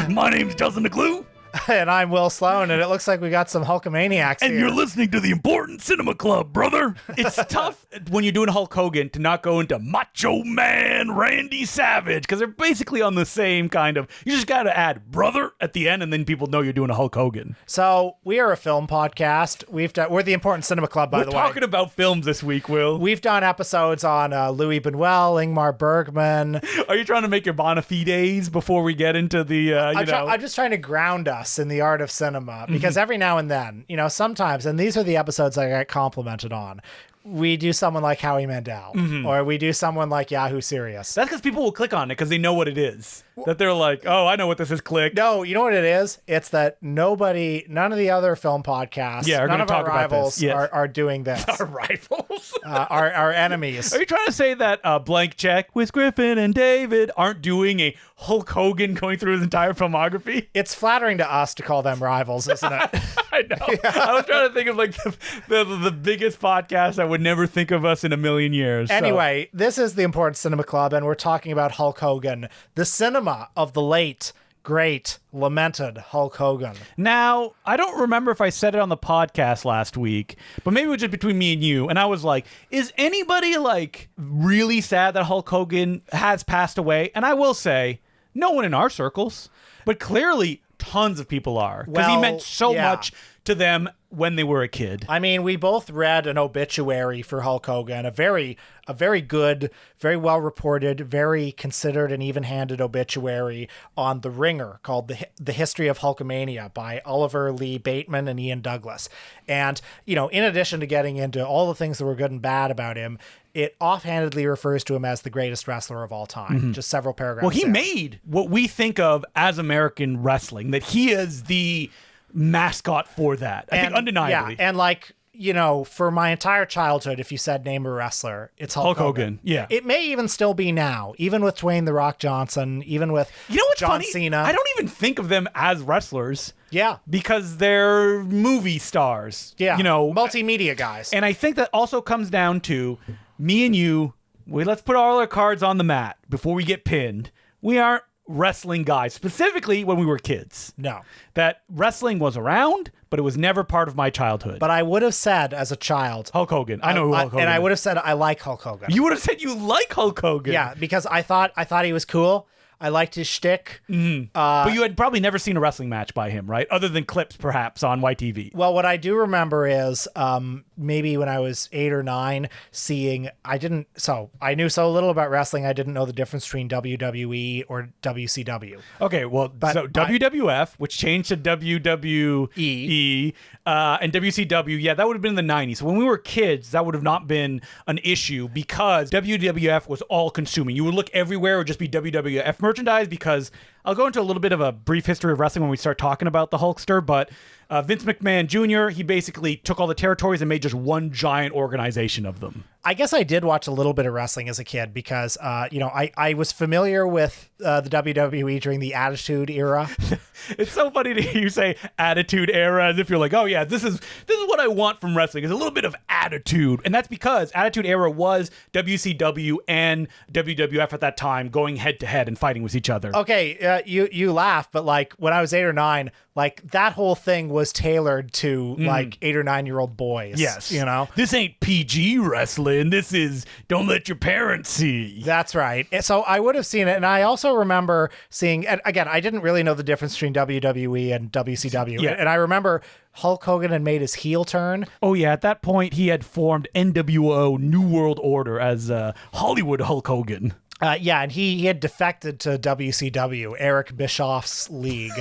My name's Justin Decloux. And I'm Will Sloan, and it looks like we got some Hulkamaniacs And here. you're listening to the Important Cinema Club, brother. It's tough when you're doing Hulk Hogan to not go into Macho Man Randy Savage, because they're basically on the same kind of, you just got to add brother at the end, and then people know you're doing a Hulk Hogan. So we are a film podcast. We're the Important Cinema Club, by the way. We're talking about films this week, Will. We've done episodes on Louis Buñuel, Ingmar Bergman. Are you trying to make your bona fides before we get into the, I'm just trying to ground us in the art of cinema, because every now and then, sometimes, and these are the episodes I get complimented on, we do someone like Howie Mandel, or we do someone like Yahoo Serious. That's because people will click on it because they know what it is. That they're like, oh, I know what this is, click. No, you know what it is? It's that none of the other film podcasts, none of our rivals are doing this. Our rivals? Our enemies. Are you trying to say that Blank Check with Griffin and David aren't doing a Hulk Hogan going through his entire filmography? It's flattering to us to call them rivals, isn't it? I know. Yeah. I was trying to think of like the biggest podcast I would never think of us in a million years. Anyway, This is the Important Cinema Club, and we're talking about Hulk Hogan, the cinema of the late, great, lamented Hulk Hogan. Now, I don't remember if I said it on the podcast last week, but maybe it was just between me and you, and I was like, is anybody like really sad that Hulk Hogan has passed away? And I will say, no one in our circles, but clearly tons of people are, because he meant so much to them when they were a kid. I mean, we both read an obituary for Hulk Hogan, a very good, very well reported, very considered and even-handed obituary on The Ringer called The History of Hulkamania by Oliver Lee Bateman and Ian Douglas. And, in addition to getting into all the things that were good and bad about him, it offhandedly refers to him as the greatest wrestler of all time. Just several paragraphs. Well, he made what we think of as American wrestling, that he is the mascot for that. I think undeniably. Yeah, and for my entire childhood, if you said name a wrestler, it's Hulk Hogan. Yeah. It may even still be now, even with Dwayne "The Rock" Johnson, even with what's John funny? Cena. I don't even think of them as wrestlers. Yeah. Because they're movie stars. Yeah. Multimedia guys. And I think that also comes down to me and you. Let's put all our cards on the mat before we get pinned. We aren't wrestling guys, specifically when we were kids. No. That wrestling was around, but it was never part of my childhood. But I would have said as a child, Hulk Hogan. I know who Hulk Hogan is. And I would have said I like Hulk Hogan. You would have said you like Hulk Hogan. Yeah, because I thought he was cool. I liked his shtick. But you had probably never seen a wrestling match by him, right? Other than clips, perhaps, on YTV. Well, what I do remember is maybe when I was 8 or 9, I knew so little about wrestling, I didn't know the difference between WWE or WCW. Okay, well, so WWF, which changed to WWE, and WCW, that would have been in the 90s. So when we were kids, that would have not been an issue because WWF was all consuming. You would look everywhere, it would just be WWF merchandise, because I'll go into a little bit of a brief history of wrestling when we start talking about the Hulkster, but Vince McMahon Jr., he basically took all the territories and made just one giant organization of them. I guess I did watch a little bit of wrestling as a kid because, I was familiar with the WWE during the Attitude Era. It's so funny to hear you say Attitude Era as if you're like, oh yeah, this is what I want from wrestling, is a little bit of attitude. And that's because Attitude Era was WCW and WWF at that time going head to head and fighting with each other. Okay, you laugh, but like when I was 8 or 9, like that whole thing was tailored to like 8 or 9-year-old boys. Yes. This ain't PG wrestling. This is don't let your parents see. That's right. So I would have seen it. And I also remember seeing, and again, I didn't really know the difference between WWE and WCW. Yeah. And I remember Hulk Hogan had made his heel turn. Oh yeah, at that point he had formed NWO New World Order as Hollywood Hulk Hogan. And he had defected to WCW, Eric Bischoff's league.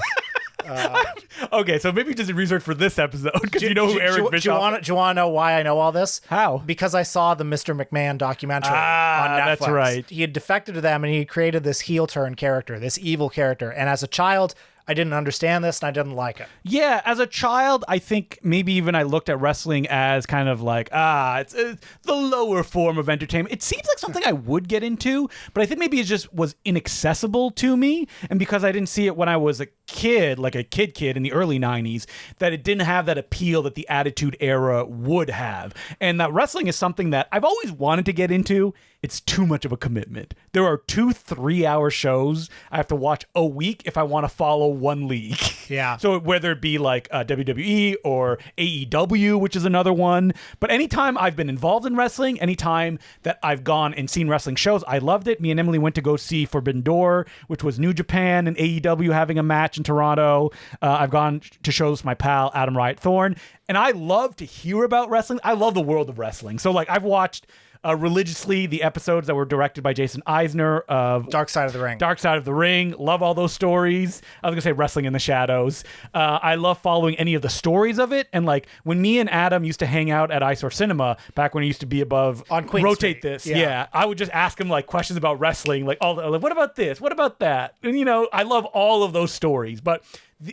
Okay, so maybe just research for this episode because you know who Eric Bischoff is. Do you want to know why I know all this? How? Because I saw the Mr. McMahon documentary on Netflix. That's right. He had defected to them and he created this heel turn character, this evil character. And as a child, I didn't understand this and I didn't like it. Yeah, as a child, I think maybe even I looked at wrestling as kind of like, it's the lower form of entertainment. It seems like something I would get into, but I think maybe it just was inaccessible to me. And because I didn't see it when I was a kid, like a kid in the early 90s, that it didn't have that appeal that the Attitude Era would have. And that wrestling is something that I've always wanted to get into. it's too much of a commitment. There are 2 3-hour shows I have to watch a week if I want to follow one league. Yeah. So whether it be like WWE or AEW, which is another one, but anytime I've been involved in wrestling, anytime that I've gone and seen wrestling shows, I loved it. Me and Emily went to go see Forbidden Door, which was New Japan and AEW having a match in Toronto. I've gone to shows with my pal Adam Riot Thorne, and I love to hear about wrestling. I love the world of wrestling. So like I've watched religiously the episodes that were directed by Jason Eisner of Dark Side of the Ring. Dark Side of the Ring. Love all those stories. I was going to say Wrestling in the Shadows. I love following any of the stories of it. And like when me and Adam used to hang out at Eyesore Cinema back when it used to be above on Queen Rotate Street. This. Yeah. Yeah. I would just ask him like questions about wrestling, like what about this? What about that? And I love all of those stories, but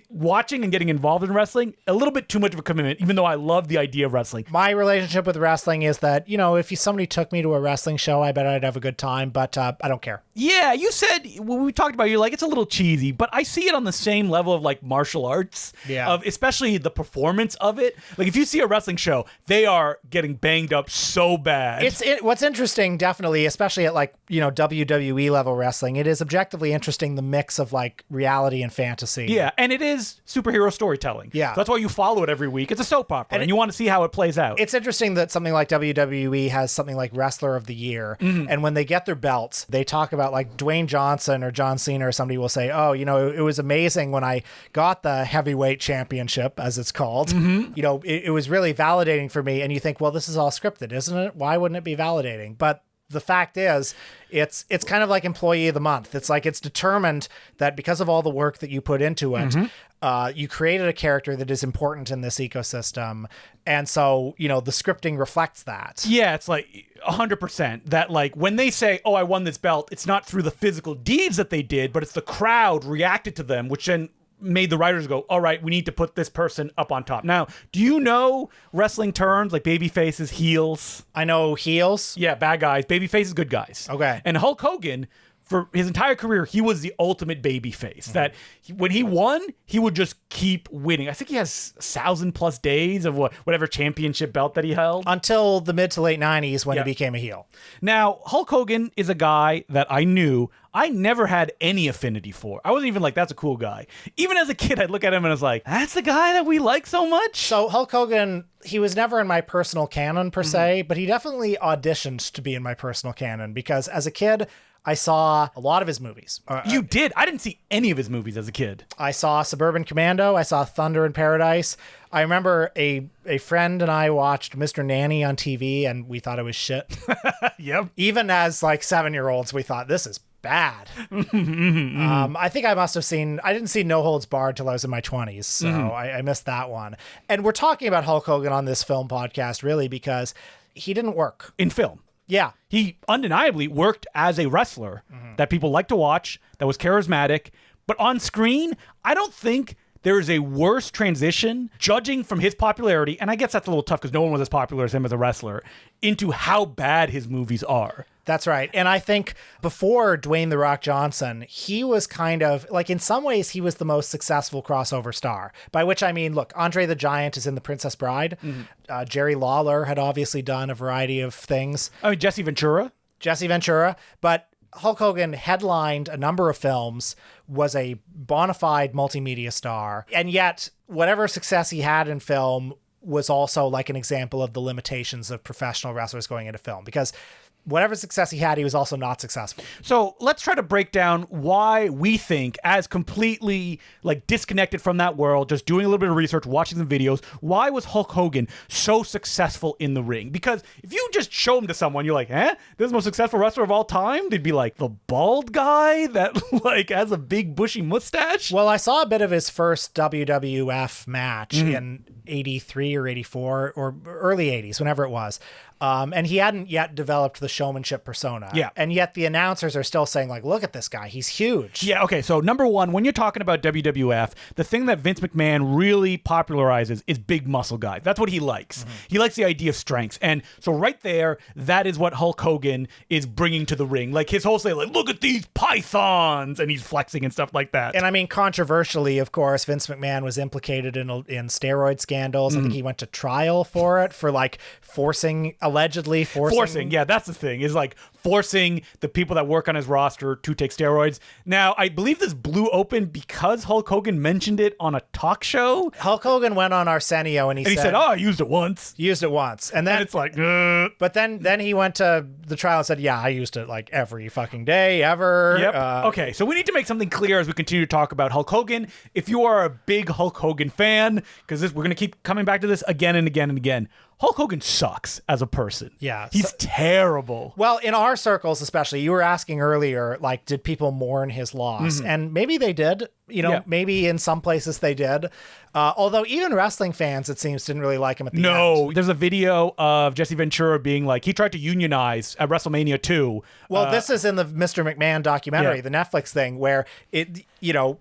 watching and getting involved in wrestling, a little bit too much of a commitment, even though I love the idea of wrestling. My relationship with wrestling is that, if somebody took me to a wrestling show, I bet I'd have a good time, but I don't care. Yeah, you said, when we talked about it, you're like, it's a little cheesy, but I see it on the same level of like martial arts, of especially the performance of it. Like if you see a wrestling show, they are getting banged up so bad. What's interesting, definitely, especially at like, WWE level wrestling, it is objectively interesting, the mix of like reality and fantasy. Yeah, and it is superhero storytelling. Yeah. So that's why you follow it every week. It's a soap opera, and you want to see how it plays out. It's interesting that something like WWE has something like Wrestler of the Year, and when they get their belts, they talk about like Dwayne Johnson or John Cena or somebody will say, oh, it was amazing when I got the heavyweight championship, as it's called. It was really validating for me. And you think, well, this is all scripted, isn't it? Why wouldn't it be validating? But the fact is, it's kind of like Employee of the Month. It's like it's determined that because of all the work that you put into it, you created a character that is important in this ecosystem. And so, the scripting reflects that. Yeah, it's like 100% that like when they say, oh, I won this belt, it's not through the physical deeds that they did, but it's the crowd reacted to them, which then made the writers go, all right, we need to put this person up on top. Now, do you know wrestling terms like baby faces, heels? I know heels. Yeah, bad guys. Baby faces, good guys. Okay. And Hulk Hogan, for his entire career, he was the ultimate baby face. That when he won, he would just keep winning. I think he has 1,000+ days of whatever championship belt that he held. Until the mid to late 90s when he became a heel. Now, Hulk Hogan is a guy that I knew I never had any affinity for. I wasn't even like, that's a cool guy. Even as a kid, I'd look at him and I was like, that's the guy that we like so much? So Hulk Hogan, he was never in my personal canon per se, but he definitely auditioned to be in my personal canon because as a kid, I saw a lot of his movies. You did? I didn't see any of his movies as a kid. I saw Suburban Commando. I saw Thunder in Paradise. I remember a friend and I watched Mr. Nanny on TV and we thought it was shit. Yep. Even as like 7-year-olds, we thought this is bad. I think I didn't see No Holds Barred till I was in my 20s, so I missed that one. And we're talking about Hulk Hogan on this film podcast really because he didn't work. In film. Yeah. He undeniably worked as a wrestler that people like to watch, that was charismatic, but on screen, I don't think there is a worse transition, judging from his popularity, and I guess that's a little tough because no one was as popular as him as a wrestler, into how bad his movies are. That's right. And I think before Dwayne "The Rock" Johnson, he was kind of, like in some ways, he was the most successful crossover star. By which I mean, look, Andre the Giant is in The Princess Bride. Jerry Lawler had obviously done a variety of things. I mean, Jesse Ventura. But Hulk Hogan headlined a number of films, was a bona fide multimedia star, and yet whatever success he had in film was also like an example of the limitations of professional wrestlers going into film, because whatever success he had, he was also not successful. So let's try to break down why we think, as completely like disconnected from that world, just doing a little bit of research, watching some videos, why was Hulk Hogan so successful in the ring? Because if you just show him to someone, you're like, this is the most successful wrestler of all time? They'd be like, the bald guy that like has a big bushy mustache? Well, I saw a bit of his first WWF match in 83 or 84 or early 80s, whenever it was. And he hadn't yet developed the showmanship persona. Yeah. And yet the announcers are still saying, like, look at this guy. He's huge. Yeah, okay. So number one, when you're talking about WWF, the thing that Vince McMahon really popularizes is big muscle guys. That's what he likes. He likes the idea of strengths. And so right there, that is what Hulk Hogan is bringing to the ring. Like his whole say, like, look at these pythons. And he's flexing and stuff like that. And I mean, controversially, of course, Vince McMahon was implicated in steroid scandals. I think he went to trial for it, for like forcing a allegedly forcing. Yeah, that's the thing, is like forcing the people that work on his roster to take steroids. Now, I believe this blew open because Hulk Hogan mentioned it on a talk show. Hulk Hogan went on Arsenio and he said, "Oh, I used it once." And then it's like, but then he went to the trial and said, "Yeah, I used it like every fucking day ever." Yep. Okay, so we need to make something clear as we continue to talk about Hulk Hogan. If you are a big Hulk Hogan fan, because we're going to keep coming back to this again and again and again, Hulk Hogan sucks as a person. Yeah. He's terrible. Well, in our circles especially, you were asking earlier, like, did people mourn his loss? And maybe they did. Maybe in some places they did. Although even wrestling fans, it seems, didn't really like him at the end. There's a video of Jesse Ventura being like, he tried to unionize at WrestleMania 2. Well, this is in the Mr. McMahon documentary, the Netflix thing, where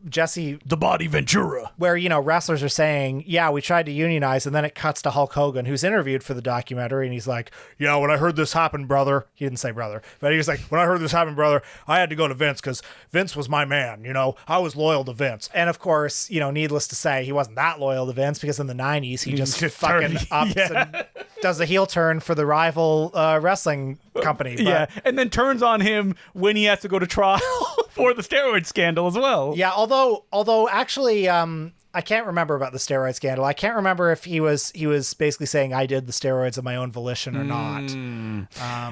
Jesse... The Body Ventura. Where, wrestlers are saying, yeah, we tried to unionize, and then it cuts to Hulk Hogan, who's interviewed for the documentary, and he's like, yeah, when I heard this happen, brother... He didn't say brother, but he was like, when I heard this happen, brother, I had to go to Vince, because Vince was my man, I was loyal to Vince. And of course, needless to say, he wasn't that loyal to Vince, because in the 90s, he just fucking ups and does a heel turn for the rival wrestling company. But, and then turns on him when he has to go to trial for the steroid scandal as well. Yeah, although actually, I can't remember about the steroid scandal. I can't remember if he was basically saying I did the steroids of my own volition or not.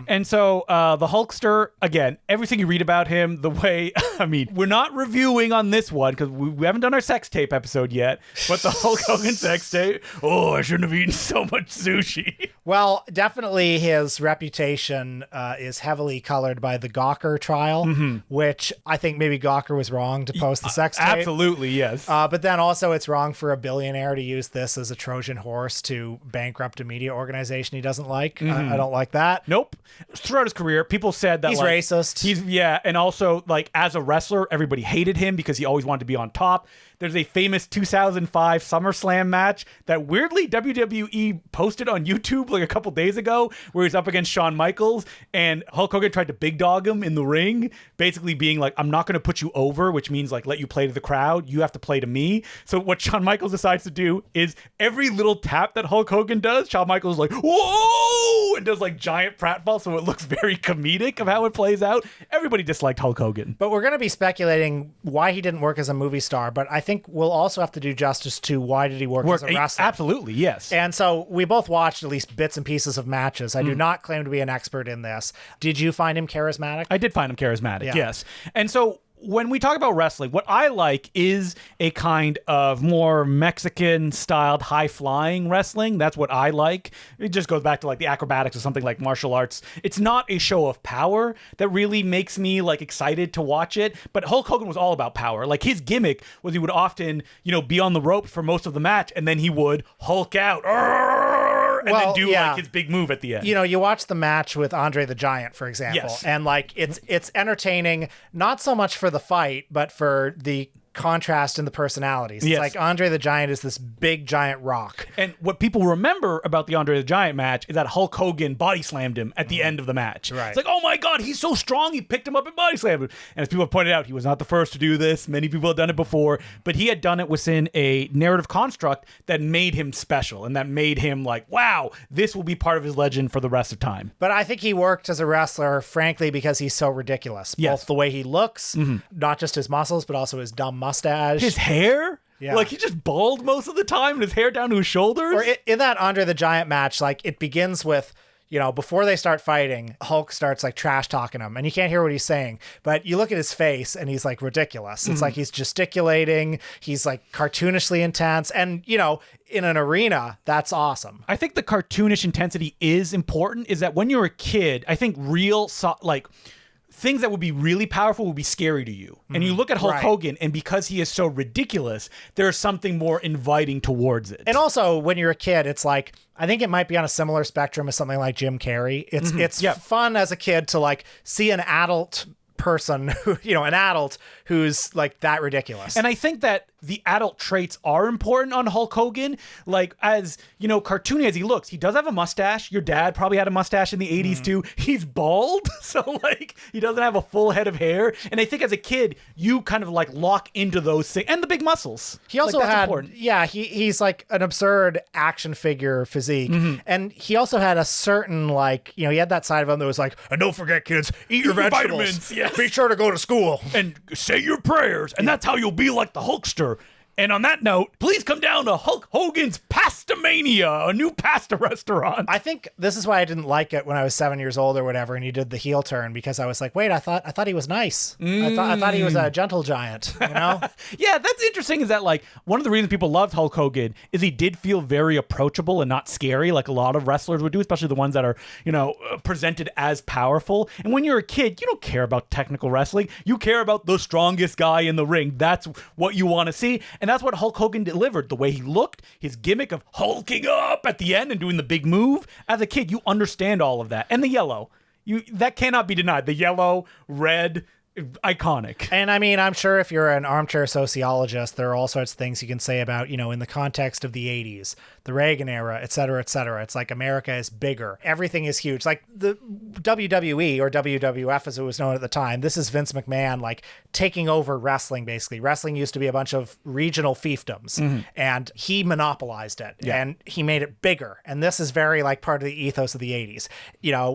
And so the Hulkster, again, everything you read about him, the way, I mean, we're not reviewing on this one because we haven't done our sex tape episode yet, but the Hulk Hogan sex tape, I shouldn't have eaten so much sushi. Well, definitely his reputation is heavily colored by the Gawker trial, which I think maybe Gawker was wrong to post the sex tape. Absolutely, yes. But then also it's wrong for a billionaire to use this as a Trojan horse to bankrupt a media organization he doesn't like. I don't like that. Nope. Throughout his career, people said that he's racist. And also like as a wrestler, everybody hated him because he always wanted to be on top. There's a famous 2005 SummerSlam match that weirdly WWE posted on YouTube like a couple days ago where he's up against Shawn Michaels and Hulk Hogan tried to big dog him in the ring, basically being like, I'm not going to put you over, which means like let you play to the crowd. You have to play to me. So what Shawn Michaels decides to do is every little tap that Hulk Hogan does, Shawn Michaels is like, whoa, and does like giant pratfall. So it looks very comedic of how it plays out. Everybody disliked Hulk Hogan. But we're going to be speculating why he didn't work as a movie star. But I think we'll also have to do justice to why did he work as a wrestler. Absolutely, yes. And so we both watched at least bits and pieces of matches. I do not claim to be an expert in this. Did you find him charismatic? I did find him charismatic, yes. And so when we talk about wrestling, what I like is a kind of more Mexican-styled high-flying wrestling. That's what I like. It just goes back to like the acrobatics or something like martial arts. It's not a show of power that really makes me like excited to watch it. But Hulk Hogan was all about power. Like his gimmick was he would often, be on the ropes for most of the match, and then he would Hulk out. And then do like his big move at the end. You watch the match with Andre the Giant, for example, and like it's entertaining, not so much for the fight, but for the contrast in the personalities. It's like Andre the Giant is this big giant rock. And what people remember about the Andre the Giant match is that Hulk Hogan body slammed him at the end of the match. Right. It's like, oh my God, he's so strong. He picked him up and body slammed him. And as people have pointed out, he was not the first to do this. Many people have done it before, but he had done it within a narrative construct that made him special and that made him like, wow, this will be part of his legend for the rest of time. But I think he worked as a wrestler, frankly, because he's so ridiculous. Both the way he looks, not just his muscles, but also his dumb mustache. His hair? Yeah. Like, he's just bald most of the time and his hair down to his shoulders. Or in that Andre the Giant match, like, it begins with, before they start fighting, Hulk starts, like, trash talking him. And you can't hear what he's saying. But you look at his face, and he's, like, ridiculous. It's like he's gesticulating. He's, like, cartoonishly intense. And, in an arena, that's awesome. I think the cartoonish intensity is important, is that when you're a kid, I think things that would be really powerful would be scary to you. And you look at Hulk Hogan, and because he is so ridiculous, there's something more inviting towards it. And also, when you're a kid, it's like, I think it might be on a similar spectrum as something like Jim Carrey. It's fun as a kid to like see an adult person, who, an adult who's like that ridiculous. And I think that the adult traits are important on Hulk Hogan. Like, as, cartoony as he looks, he does have a mustache. Your dad probably had a mustache in the 80s too. He's bald. So like, he doesn't have a full head of hair. And I think as a kid, you kind of like lock into those things. And the big muscles. He also that's had, important. he's like an absurd action figure physique. And he also had a certain like, he had that side of him that was like, and don't forget kids, eat your vegetables. Vitamins, yes. Be sure to go to school. And say your prayers. And that's how you'll be like the Hulkster. And on that note, please come down to Hulk Hogan's Pastamania, a new pasta restaurant. I think this is why I didn't like it when I was 7 years old or whatever, and he did the heel turn, because I was like, wait, I thought he was nice. I thought he was a gentle giant, Yeah, that's interesting, is that like one of the reasons people loved Hulk Hogan is he did feel very approachable and not scary like a lot of wrestlers would do, especially the ones that are, presented as powerful. And when you're a kid, you don't care about technical wrestling. You care about the strongest guy in the ring. That's what you want to see. And that's what Hulk Hogan delivered. The way he looked, his gimmick of hulking up at the end and doing the big move. As a kid, you understand all of that. And the yellow. That cannot be denied. The yellow, red, iconic. And I mean, I'm sure if you're an armchair sociologist, there are all sorts of things you can say about, in the context of the 80s, the Reagan era, et cetera, et cetera. It's like America is bigger. Everything is huge. Like the WWE, or WWF as it was known at the time, this is Vince McMahon like taking over wrestling, basically. Wrestling used to be a bunch of regional fiefdoms, and he monopolized it, and he made it bigger. And this is very like part of the ethos of the 80s,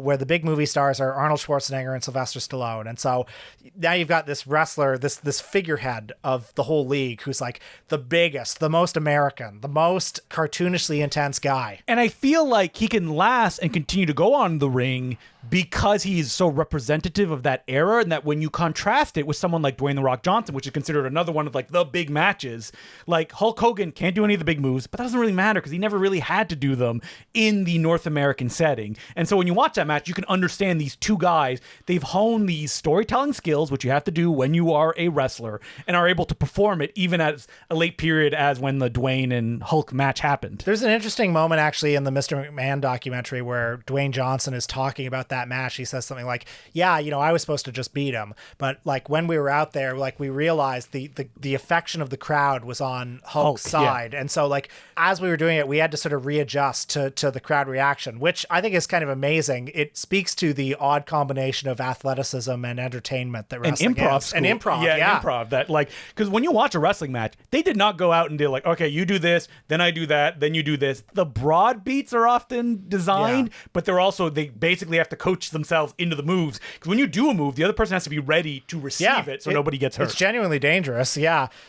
where the big movie stars are Arnold Schwarzenegger and Sylvester Stallone. And so now you've got this wrestler, this figurehead of the whole league, who's like the biggest, the most American, the most cartoonishly intense guy. And I feel like he can last and continue to go on the ring because he's so representative of that era, and that when you contrast it with someone like Dwayne "The Rock" Johnson, which is considered another one of like the big matches, like Hulk Hogan can't do any of the big moves, but that doesn't really matter because he never really had to do them in the North American setting. And so when you watch that match, you can understand these two guys, they've honed these storytelling skills, which you have to do when you are a wrestler, and are able to perform it even as a late period as when the Dwayne and Hulk match happened. There's an interesting moment actually in the Mr. McMahon documentary where Dwayne Johnson is talking about that match. He says something like, yeah, I was supposed to just beat him, but like when we were out there, like we realized the affection of the crowd was on Hulk's side. And so like as we were doing it, we had to sort of readjust to the crowd reaction, which I think is kind of amazing. It speaks to the odd combination of athleticism and entertainment that wrestling is. And improv. Yeah, improv. That like, because when you watch a wrestling match, they did not go out and do like, okay, you do this, then I do that, then you do this. The broad beats are often designed, but they basically have to coach themselves into the moves, because when you do a move, the other person has to be ready to receive it, so nobody gets hurt. It's genuinely dangerous.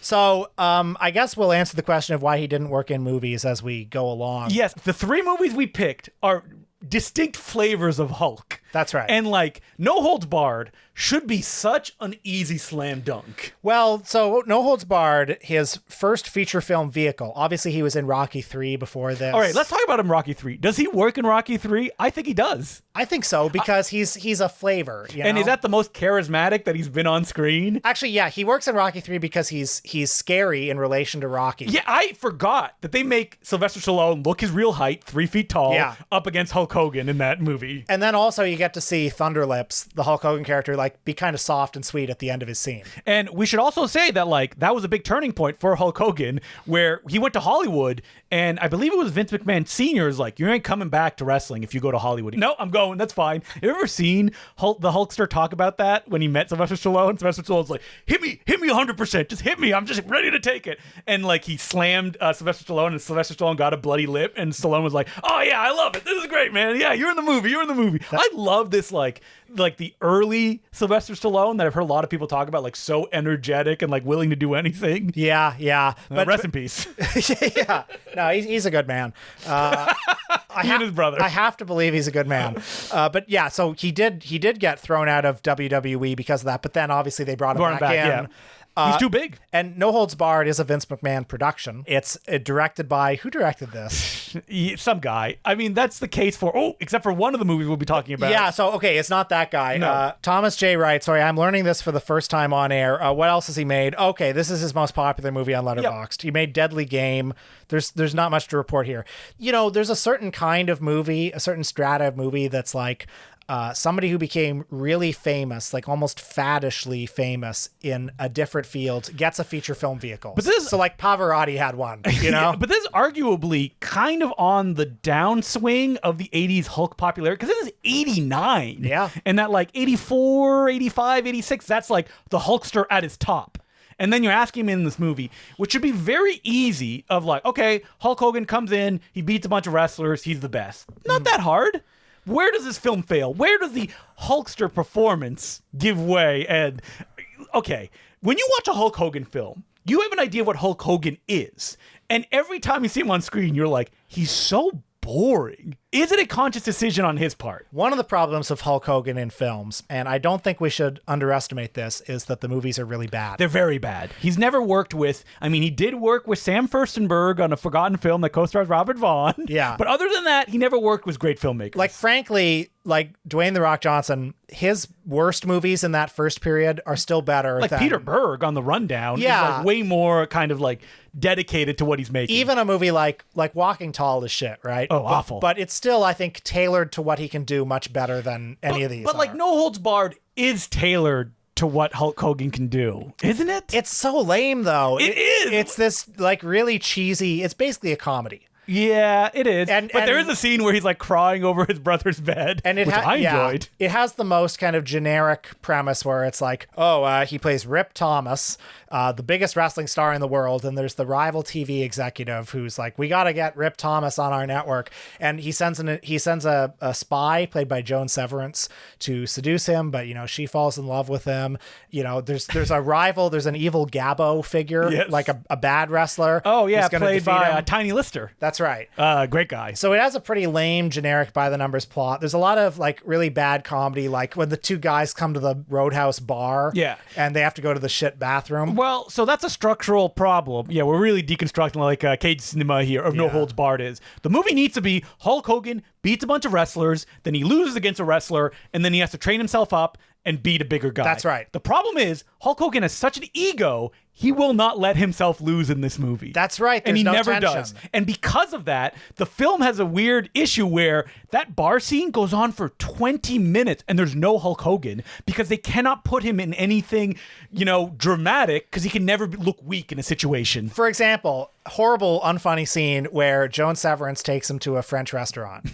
So I guess we'll answer the question of why he didn't work in movies as we go along. Yes, the three movies we picked are distinct flavors of Hulk. That's right. And like No Holds Barred should be such an easy slam dunk. Well, so No Holds Barred, his first feature film vehicle. Obviously, he was in Rocky 3 before this. All right, let's talk about him in Rocky 3. Does he work in Rocky 3? I think he does. I think so, because he's a flavor. And is that the most charismatic that he's been on screen? Actually, yeah, he works in Rocky 3 because he's scary in relation to Rocky. Yeah, I forgot that they make Sylvester Stallone look his real height, 3 feet tall, up against Hulk Hogan in that movie. And then also you get to see Thunderlips, the Hulk Hogan character, like be kind of soft and sweet at the end of his scene. And we should also say that like that was a big turning point for Hulk Hogan, where he went to Hollywood, and I believe it was Vince McMahon Sr.'s like, you ain't coming back to wrestling if you go to Hollywood. No, I'm going. That's fine. Have you ever seen the Hulkster talk about that when he met Sylvester Stallone? Sylvester Stallone's like, hit me 100%. Just hit me. I'm just ready to take it. And like he slammed Sylvester Stallone, and Sylvester Stallone got a bloody lip, and Stallone was like, oh yeah, I love it. This is great, man. Yeah, you're in the movie. I love this like the early Sylvester Stallone that I've heard a lot of people talk about, like so energetic and like willing to do anything. Yeah. But rest in peace. Yeah. No, he's a good man. He and his brother. I have to believe he's a good man. But yeah, so he did get thrown out of WWE because of that. But then obviously they brought him back in. Yeah. He's too big. And No Holds Barred is a Vince McMahon production. It's directed by, who directed this? Some guy. I mean, that's the case except for one of the movies we'll be talking about. Yeah, so, okay, it's not that guy. No. Thomas J. Wright. Sorry, I'm learning this for the first time on air. What else has he made? Okay, this is his most popular movie on Letterboxd. Yep. He made Deadly Game. There's not much to report here. There's a certain kind of movie, a certain strata of movie that's like, somebody who became really famous, like almost faddishly famous in a different field, gets a feature film vehicle. But so like Pavarotti had one, you know? But this is arguably kind of on the downswing of the 80s Hulk popularity, because this is 89. Yeah. And that like 84, 85, 86, that's like the Hulkster at his top. And then you ask him in this movie, which should be very easy of like, okay, Hulk Hogan comes in, he beats a bunch of wrestlers, he's the best. Not that hard. Where does this film fail? Where does the Hulkster performance give way? And okay, when you watch a Hulk Hogan film, you have an idea what Hulk Hogan is. And every time you see him on screen, you're like, he's so boring. Is it a conscious decision on his part? One of the problems of Hulk Hogan in films, and I don't think we should underestimate this, is that the movies are really bad. They're very bad. He's never worked with, I mean, he did work with Sam Furstenberg on a forgotten film that co-stars Robert Vaughn. Yeah. But other than that, he never worked with great filmmakers. Like, frankly, like Dwayne The Rock Johnson, his worst movies in that first period are still better. Like than Peter Berg on The Rundown. Yeah. Is like way more kind of like dedicated to what he's making. Even a movie like Walking Tall is shit, right? Oh, awful. But it's still, I think, tailored to what he can do much better than any of these. But like No Holds Barred is tailored to what Hulk Hogan can do, isn't it? It's so lame, though. It is. It's this like really cheesy. It's basically a comedy. Yeah, it is. And there is a scene where he's like crying over his brother's bed, and which I enjoyed. It has the most kind of generic premise where it's like, he plays Rip Thomas, the biggest wrestling star in the world, and there's the rival TV executive who's like, we got to get Rip Thomas on our network, and he sends a spy played by Joan Severance to seduce him, but she falls in love with him. There's a rival, there's an evil Gabbo figure, yes. like a bad wrestler. Oh yeah, who's played by Tiny Lister. That's right. Great guy. So it has a pretty lame, generic, by the numbers plot. There's a lot of like really bad comedy, like when the two guys come to the Roadhouse bar, and they have to go to the shit bathroom. Well, so that's a structural problem. Yeah, we're really deconstructing like Cage Cinema here of No Holds Barred is. The movie needs to be Hulk Hogan beats a bunch of wrestlers, then he loses against a wrestler, and then he has to train himself up and beat a bigger guy. That's right. The problem is Hulk Hogan has such an ego, he will not let himself lose in this movie. That's right. And he no never tension. does. And because of that, the film has a weird issue where that bar scene goes on for 20 minutes and there's no Hulk Hogan because they cannot put him in anything, dramatic because he can never look weak in a situation. For example, horrible, unfunny scene where Joan Severance takes him to a French restaurant.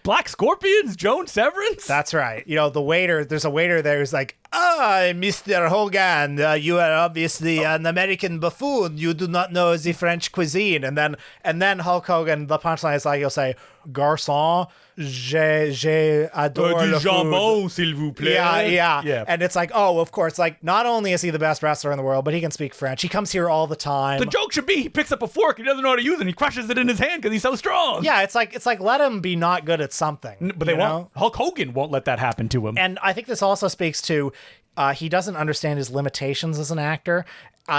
Black Scorpions, Joan Severance? That's right. There's a waiter there who's like, Mr. Hogan, you are obviously an American buffoon. You do not know the French cuisine. And then Hulk Hogan, the punchline is like, he'll say, Garçon, j'ai adore le jambon, food. s'il vous plaît. Yeah. And it's like, of course, like, not only is he the best wrestler in the world, but he can speak French. He comes here all the time. The joke should be he picks up a fork, he doesn't know how to use it, and he crushes it in his hand because he's so strong. Yeah, it's like let him be not good at something. But they won't. Hulk Hogan won't let that happen to him. And I think this also speaks to he doesn't understand his limitations as an actor.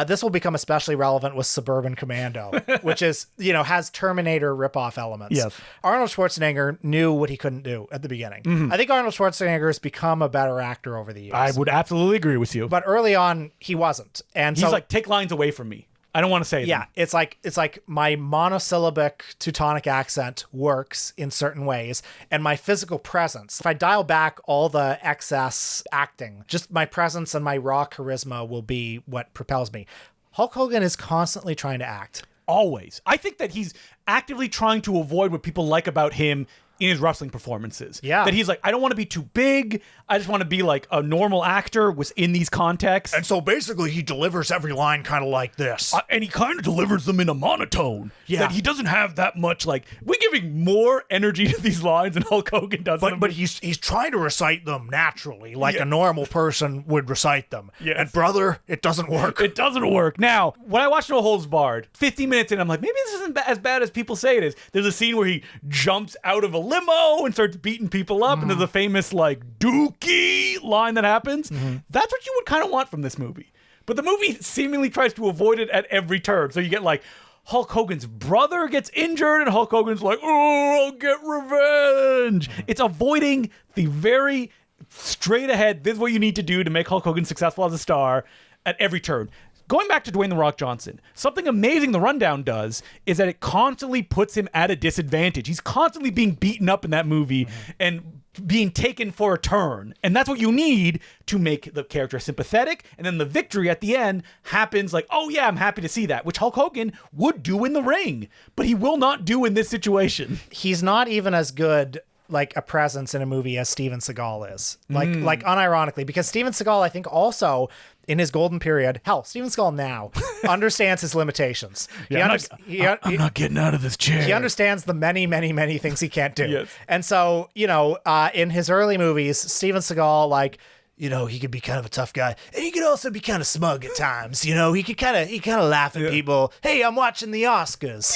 This will become especially relevant with Suburban Commando, which is, has Terminator ripoff elements. Yes. Arnold Schwarzenegger knew what he couldn't do at the beginning. Mm-hmm. I think Arnold Schwarzenegger has become a better actor over the years. I would absolutely agree with you. But early on, he wasn't. And he's like, take lines away from me. I don't want to say them. It's like my monosyllabic Teutonic accent works in certain ways, and my physical presence. If I dial back all the excess acting, just my presence and my raw charisma will be what propels me. Hulk Hogan is constantly trying to act. Always. I think that he's actively trying to avoid what people like about him in his wrestling performances. Yeah. That he's like, I don't want to be too big. I just want to be like a normal actor within these contexts. And so basically he delivers every line kind of like this. And he kind of delivers them in a monotone. Yeah. That he doesn't have that much, like, we're giving more energy to these lines than Hulk Hogan does. But he's trying to recite them naturally, like a normal person would recite them. Yes. And brother, it doesn't work. It doesn't work. Now, when I watched No Holds Barred, 50 minutes in, I'm like, maybe this isn't as bad as people say it is. There's a scene where he jumps out of a limo and starts beating people up, and there's a famous like Dookie line that happens. That's what you would kind of want from this movie, but the movie seemingly tries to avoid it at every turn. So you get like Hulk Hogan's brother gets injured and Hulk Hogan's like, I'll get revenge. It's avoiding the very straight ahead, this is what you need to do to make Hulk Hogan successful as a star at every turn. Going back to Dwayne The Rock Johnson, something amazing The Rundown does is that it constantly puts him at a disadvantage. He's constantly being beaten up in that movie and being taken for a turn. And that's what you need to make the character sympathetic. And then the victory at the end happens like, oh yeah, I'm happy to see that, which Hulk Hogan would do in the ring, but he will not do in this situation. He's not even as good like a presence in a movie as Steven Seagal is. Like unironically, because Steven Seagal, I think also in his golden period, hell, Steven Seagal now understands his limitations. I'm not getting out of this chair. He understands the many, many, many things he can't do. Yes. And so, in his early movies, Steven Seagal, like, he could be kind of a tough guy. And he could also be kind of smug at times. He could kind of laugh at people. Hey, I'm watching the Oscars.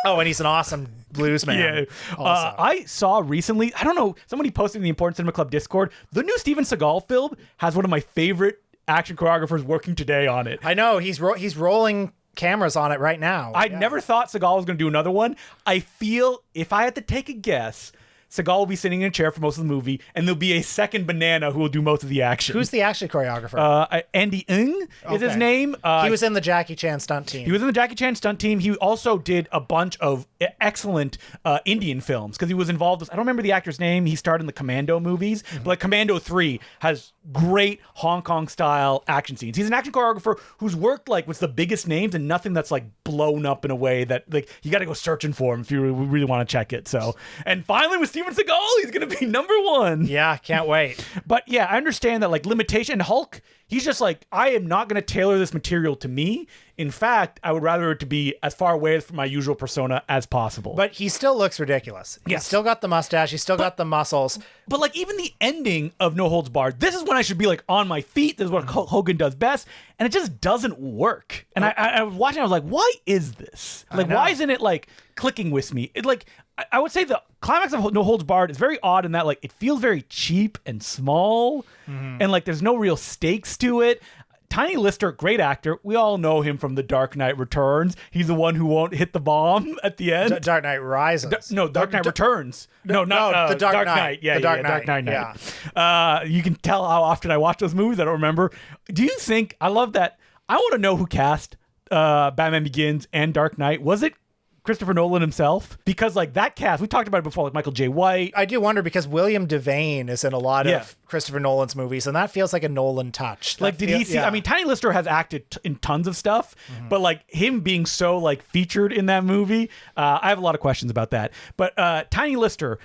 Oh, and he's an awesome blues man. Yeah. I saw recently, I don't know, somebody posted in the Important Cinema Club Discord, the new Steven Seagal film has one of my favorite action choreographers working today on it. I know, he's rolling cameras on it right now. I never thought Seagal was going to do another one. I feel, if I had to take a guess, Seagal will be sitting in a chair for most of the movie, and there'll be a second banana who will do most of the action. Who's the action choreographer? Andy Ng is his name. He was in the Jackie Chan stunt team. He was in the Jackie Chan stunt team. He also did a bunch of excellent Indian films because he was involved with, I don't remember the actor's name. He starred in the Commando movies. But like Commando 3 has great Hong Kong style action scenes. He's an action choreographer who's worked like with the biggest names and nothing that's like blown up in a way that like you got to go searching for him if you really want to check it. So, and finally with Steven Seagal, he's going to be number one. Yeah, can't wait. But yeah, I understand that like limitation. And Hulk, he's just like, I am not going to tailor this material to me. In fact, I would rather it to be as far away from my usual persona as possible. But he still looks ridiculous. Yes. He's still got the mustache. He's still got the muscles. But like even the ending of No Holds Barred, this is when I should be like on my feet. This is what Hogan does best. And it just doesn't work. And I was watching, I was like, why is this? Like, why isn't it like clicking with me? It like, I would say the climax of No Holds Barred is very odd in that like it feels very cheap and small. And like there's no real stakes to it. Tiny Lister, great actor. We all know him from The Dark Knight Returns. He's the one who won't hit the bomb at the end. Dark Knight Rises. Dark Knight Returns. No, not The Dark Knight. Yeah, The Dark Dark Knight. Yeah. You can tell how often I watch those movies. I don't remember. Do you think, I love that. I want to know who cast Batman Begins and Dark Knight. Was it Christopher Nolan himself? Because like that cast, we talked about it before, like Michael J. White. I do wonder because William Devane is in a lot of Christopher Nolan's movies, and that feels like a Nolan touch. Like, did he see? I mean, Tiny Lister has acted in tons of stuff, but like him being so like featured in that movie, I have a lot of questions about that. But Tiny Lister,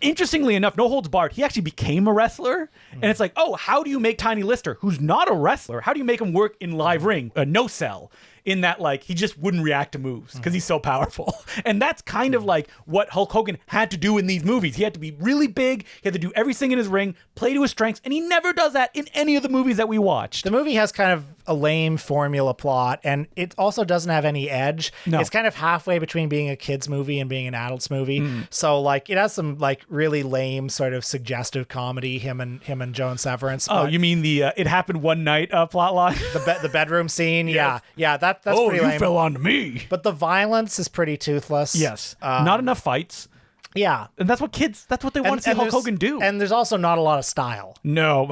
interestingly enough, No Holds Barred, he actually became a wrestler. And it's like, oh, how do you make Tiny Lister, who's not a wrestler, how do you make him work in live ring, no cell? In that, like, he just wouldn't react to moves because he's so powerful. And that's kind of like what Hulk Hogan had to do in these movies. He had to be really big. He had to do everything in his ring, play to his strengths. And he never does that in any of the movies that we watched. The movie has kind of a lame formula plot, and it also doesn't have any edge. No. It's kind of halfway between being a kid's movie and being an adult's movie. So, like, it has some, like, really lame sort of suggestive comedy, him and Joan Severance. Oh, you mean the It Happened One Night plot line? The bedroom scene? Yes. Yeah, that's oh, pretty lame. You fell onto me. But the violence is pretty toothless. Yes. Not enough fights. Yeah. And that's what they want to see Hulk Hogan do. And there's also not a lot of style. No,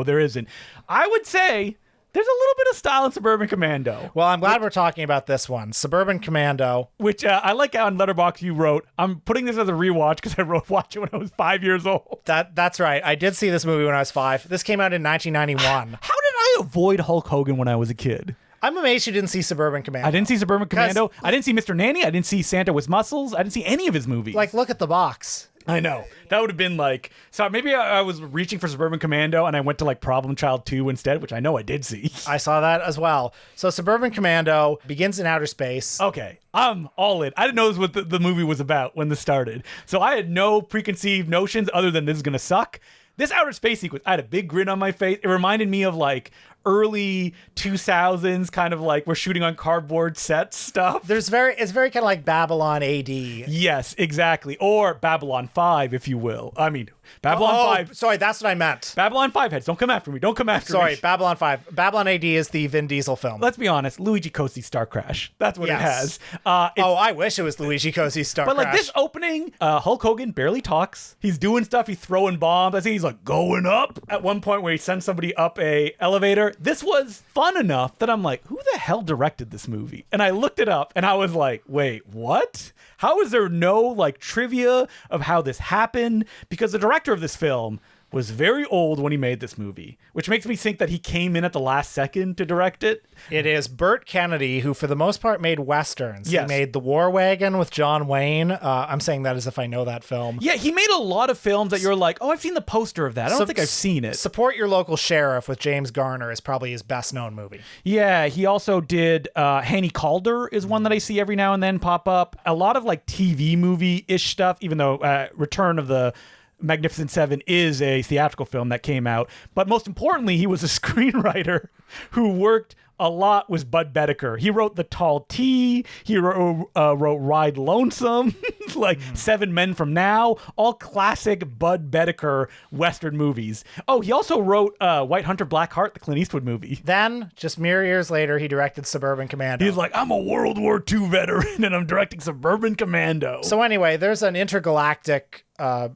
there isn't. I would say there's a little bit of style in Suburban Commando. Well, I'm glad we're talking about this one. Suburban Commando. Which I like on Letterboxd you wrote, I'm putting this as a rewatch because I watched it when I was 5 years old. That's right. I did see this movie when I was 5. This came out in 1991. How did I avoid Hulk Hogan when I was a kid? I'm amazed you didn't see Suburban Commando. I didn't see Suburban Commando. I didn't see Mr. Nanny. I didn't see Santa with Muscles. I didn't see any of his movies. Like, look at the box. I know. That would have been like... So maybe I was reaching for Suburban Commando and I went to like Problem Child 2 instead, which I know I did see. I saw that as well. So Suburban Commando begins in outer space. Okay. I'm all in. I didn't know this was what the movie was about when this started. So I had no preconceived notions other than this is going to suck. This outer space sequence, I had a big grin on my face. It reminded me of like early 2000s kind of like we're shooting on cardboard sets stuff. It's very kind of like Babylon AD. Yes, exactly. Or Babylon 5, if you will. I mean, Babylon 5. Sorry, that's what I meant. Babylon 5 heads. Don't come after me. Don't come after me. Sorry, Babylon 5. Babylon AD is the Vin Diesel film. Let's be honest. Luigi Cossi's Star Crash. That's what it has. I wish it was Luigi Cossi's Star But Crash. like this opening, Hulk Hogan barely talks. He's doing stuff. He's throwing bombs. I think he's like going up at one point where he sends somebody up a elevator. This was fun enough that I'm like, who the hell directed this movie? And I looked it up and I was like, wait, what? How is there no like trivia of how this happened? Because the director of this film was very old when he made this movie, which makes me think that he came in at the last second to direct it. It is Burt Kennedy, who for the most part made Westerns. Yes. He made The War Wagon with John Wayne. I'm saying that as if I know that film. Yeah, he made a lot of films that you're like, oh, I've seen the poster of that. I don't think I've seen it. Support Your Local Sheriff with James Garner is probably his best known movie. Yeah, he also did Hanny Calder is one that I see every now and then pop up. A lot of like TV movie-ish stuff, even though Return of the Magnificent Seven is a theatrical film that came out. But most importantly, he was a screenwriter who worked a lot with Bud Bedecker. He wrote The Tall T. He wrote Ride Lonesome, like Seven Men from Now, all classic Bud Bedecker Western movies. Oh, he also wrote White Hunter Black Heart, the Clint Eastwood movie. Then, just mere years later, he directed Suburban Commando. He's like, I'm a World War II veteran and I'm directing Suburban Commando. So anyway, there's an intergalactic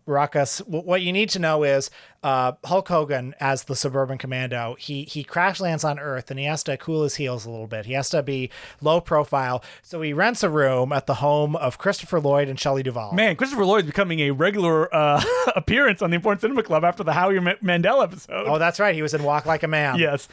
ruckus. What you need to know is Hulk Hogan, as the Suburban Commando, he crash lands on Earth and he has to cool his heels a little bit. He has to be low profile. So he rents a room at the home of Christopher Lloyd and Shelley Duvall. Man, Christopher Lloyd's becoming a regular appearance on the Important Cinema Club after the Howie Mandel episode. Oh, that's right. He was in Walk Like a Man. Yes.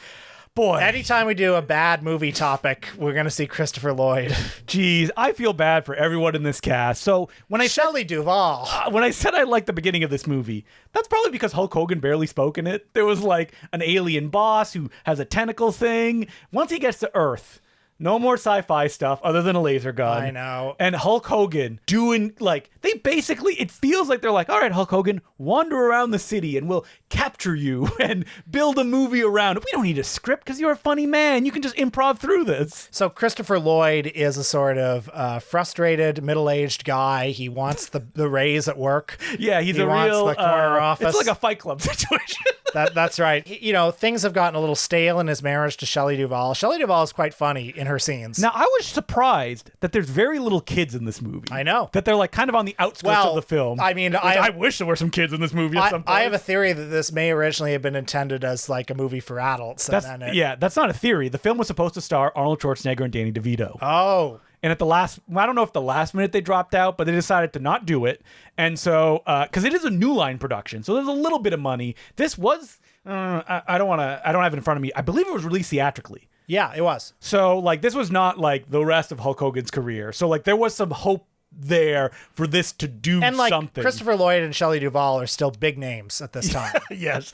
Boy. Anytime we do a bad movie topic, we're going to see Christopher Lloyd. Geez, I feel bad for everyone in this cast. So when I Shelley Duvall. When I said I liked the beginning of this movie, that's probably because Hulk Hogan barely spoke in it. There was like an alien boss who has a tentacle thing. Once he gets to Earth, no more sci-fi stuff other than a laser gun. I know. And Hulk Hogan doing like, they basically, it feels like they're like, all right, Hulk Hogan, wander around the city and we'll capture you and build a movie around it. We don't need a script because you're a funny man. You can just improv through this. So Christopher Lloyd is a sort of frustrated middle-aged guy. He wants the raise at work. Yeah, he wants real the corner office. It's like a Fight Club situation. That's right. You know, things have gotten a little stale in his marriage to Shelley Duvall. Shelley Duvall is quite funny in her scenes. Now, I was surprised that there's very little kids in this movie. I know. That they're like kind of on the outskirts of the film. I mean, I wish there were some kids in this movie at some point. I have a theory that this may originally have been intended as like a movie for adults. That's not a theory. The film was supposed to star Arnold Schwarzenegger and Danny DeVito. Oh. And at the last, I don't know if the last minute they dropped out, but they decided to not do it. And so, because it is a New Line production, so there's a little bit of money. This was, I don't have it in front of me. I believe it was released theatrically. Yeah, it was. So, like, this was not like the rest of Hulk Hogan's career. So, like, there was some hope there for this to do and like something. Christopher Lloyd and Shelley Duvall are still big names at this time. Yes.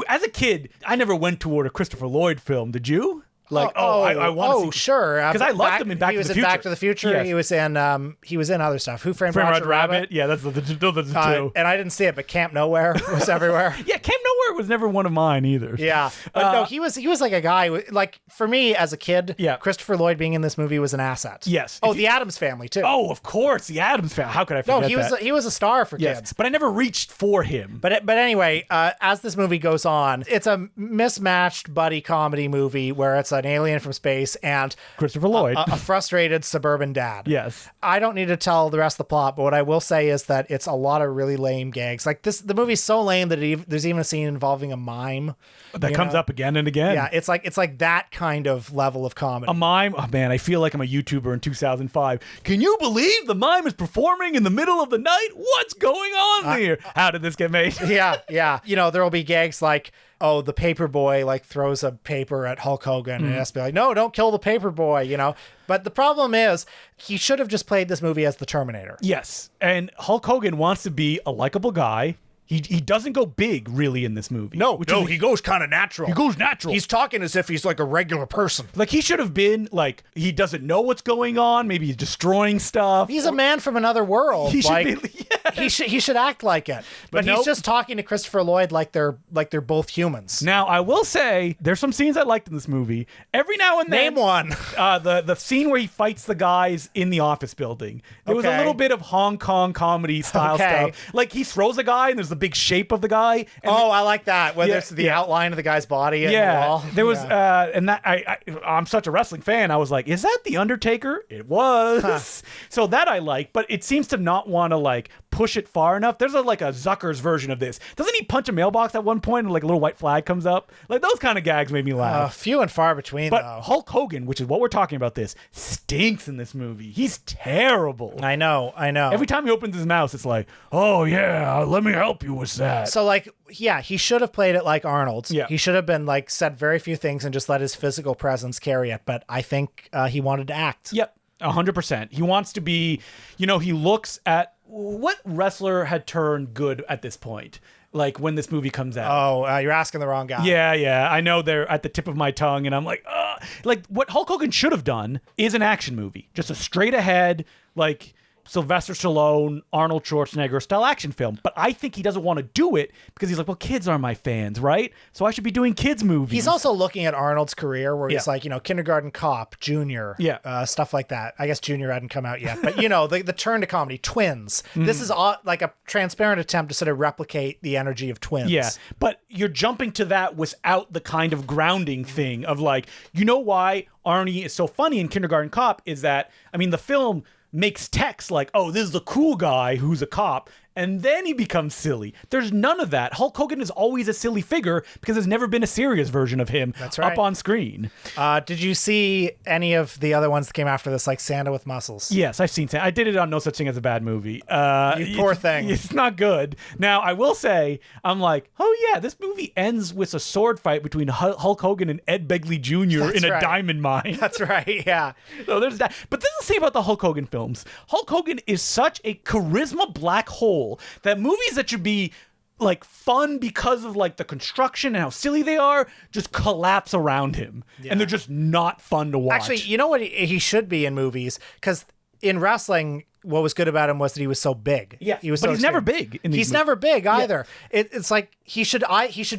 As a kid, I never went toward a Christopher Lloyd film. Did you? Like, I want to see. Sure. Because I loved him in Back to the Future. He was in Back to the Future. Yes. He was in other stuff. Who Framed Roger Roger Rabbit? Yeah, that's the two. And I didn't see it, but Camp Nowhere was everywhere. Yeah, Camp Nowhere was never one of mine either. Yeah, but no, he was like a guy. Like for me as a kid, yeah. Christopher Lloyd being in this movie was an asset. Yes. Oh, the Addams Family too. Oh, of course, the Addams Family. How could I forget that? No, he was a star for kids. But I never reached for him. But anyway, as this movie goes on, it's a mismatched buddy comedy movie where it's an alien from space and Christopher Lloyd, a frustrated suburban dad. Yes. I don't need to tell the rest of the plot, but what I will say is that it's a lot of really lame gags. Like the movie's so lame that there's even a scene involving a mime that comes up again and again. Yeah, it's like that kind of level of comedy. A mime. Oh man, I feel like I'm a YouTuber in 2005. Can you believe the mime is performing in the middle of the night? What's going on here? How did this get made? Yeah. You know, there will be gags like, oh, the paper boy like throws a paper at Hulk Hogan and it has to be like, no, don't kill the paper boy, you know. But the problem is he should have just played this movie as the Terminator. Yes. And Hulk Hogan wants to be a likable guy. He doesn't go big really in this movie. He goes kind of natural. He goes natural. He's talking as if he's like a regular person. Like he should have been like, he doesn't know what's going on. Maybe he's destroying stuff. He's a man from another world. He should be, he should act like it. But nope. he's just talking to Christopher Lloyd like they're both humans. Now, I will say there's some scenes I liked in this movie. Every now and then, Name one. The scene where he fights the guys in the office building. There was a little bit of Hong Kong comedy style stuff. Like he throws a guy and there's the big shape of the guy. And I like that. When there's the outline of the guy's body in the wall. There was, and that I'm such a wrestling fan. I was like, is that the Undertaker? It was. So that I like, but it seems to not want to like push it far enough. There's like a Zucker's version of this. Doesn't he punch a mailbox at one point and like a little white flag comes up? Like those kind of gags made me laugh. Few and far between, but though. Hulk Hogan, which is what we're talking about, this stinks in this movie. He's terrible. I know. Every time he opens his mouth, it's like, oh yeah, let me help you with that. So like, yeah, he should have played it like Arnold. Yeah. He should have been like said very few things and just let his physical presence carry it. But I think he wanted to act. Yep. 100%. He wants to be, he looks at what wrestler had turned good at this point. Like when this movie comes out. Oh, you're asking the wrong guy. Yeah. I know they're at the tip of my tongue and I'm like, like what Hulk Hogan should have done is an action movie. Just a straight ahead, like Sylvester Stallone, Arnold Schwarzenegger style action film. But I think he doesn't want to do it because he's like, well, kids are my fans, right? So I should be doing kids movies. He's also looking at Arnold's career where he's like, Kindergarten Cop, Junior, stuff like that. I guess Junior hadn't come out yet. But, the turn to comedy, Twins. This is like a transparent attempt to sort of replicate the energy of Twins. Yeah, but you're jumping to that without the kind of grounding thing of like, why Arnie is so funny in Kindergarten Cop is that, the film makes Tex like, oh, this is the cool guy who's a cop, and then he becomes silly. There's none of that. Hulk Hogan is always a silly figure because there's never been a serious version of him up on screen. Did you see any of the other ones that came after this, like Santa with Muscles? Yes, I've seen Santa. I did it on No Such Thing as a Bad Movie. You poor thing. It's not good. Now, I will say, I'm like, oh yeah, this movie ends with a sword fight between Hulk Hogan and Ed Begley Jr. in a diamond mine. That's right, yeah. So there's that. But this is the thing about the Hulk Hogan films. Hulk Hogan is such a charisma black hole that movies that should be like fun because of like the construction and how silly they are just collapse around him, and they're just not fun to watch. Actually, you know what he should be in movies? Because in wrestling, what was good about him was that he was so big. Yeah, he was. But he's never big in these He's movies. Never big either. Yeah. It's like he should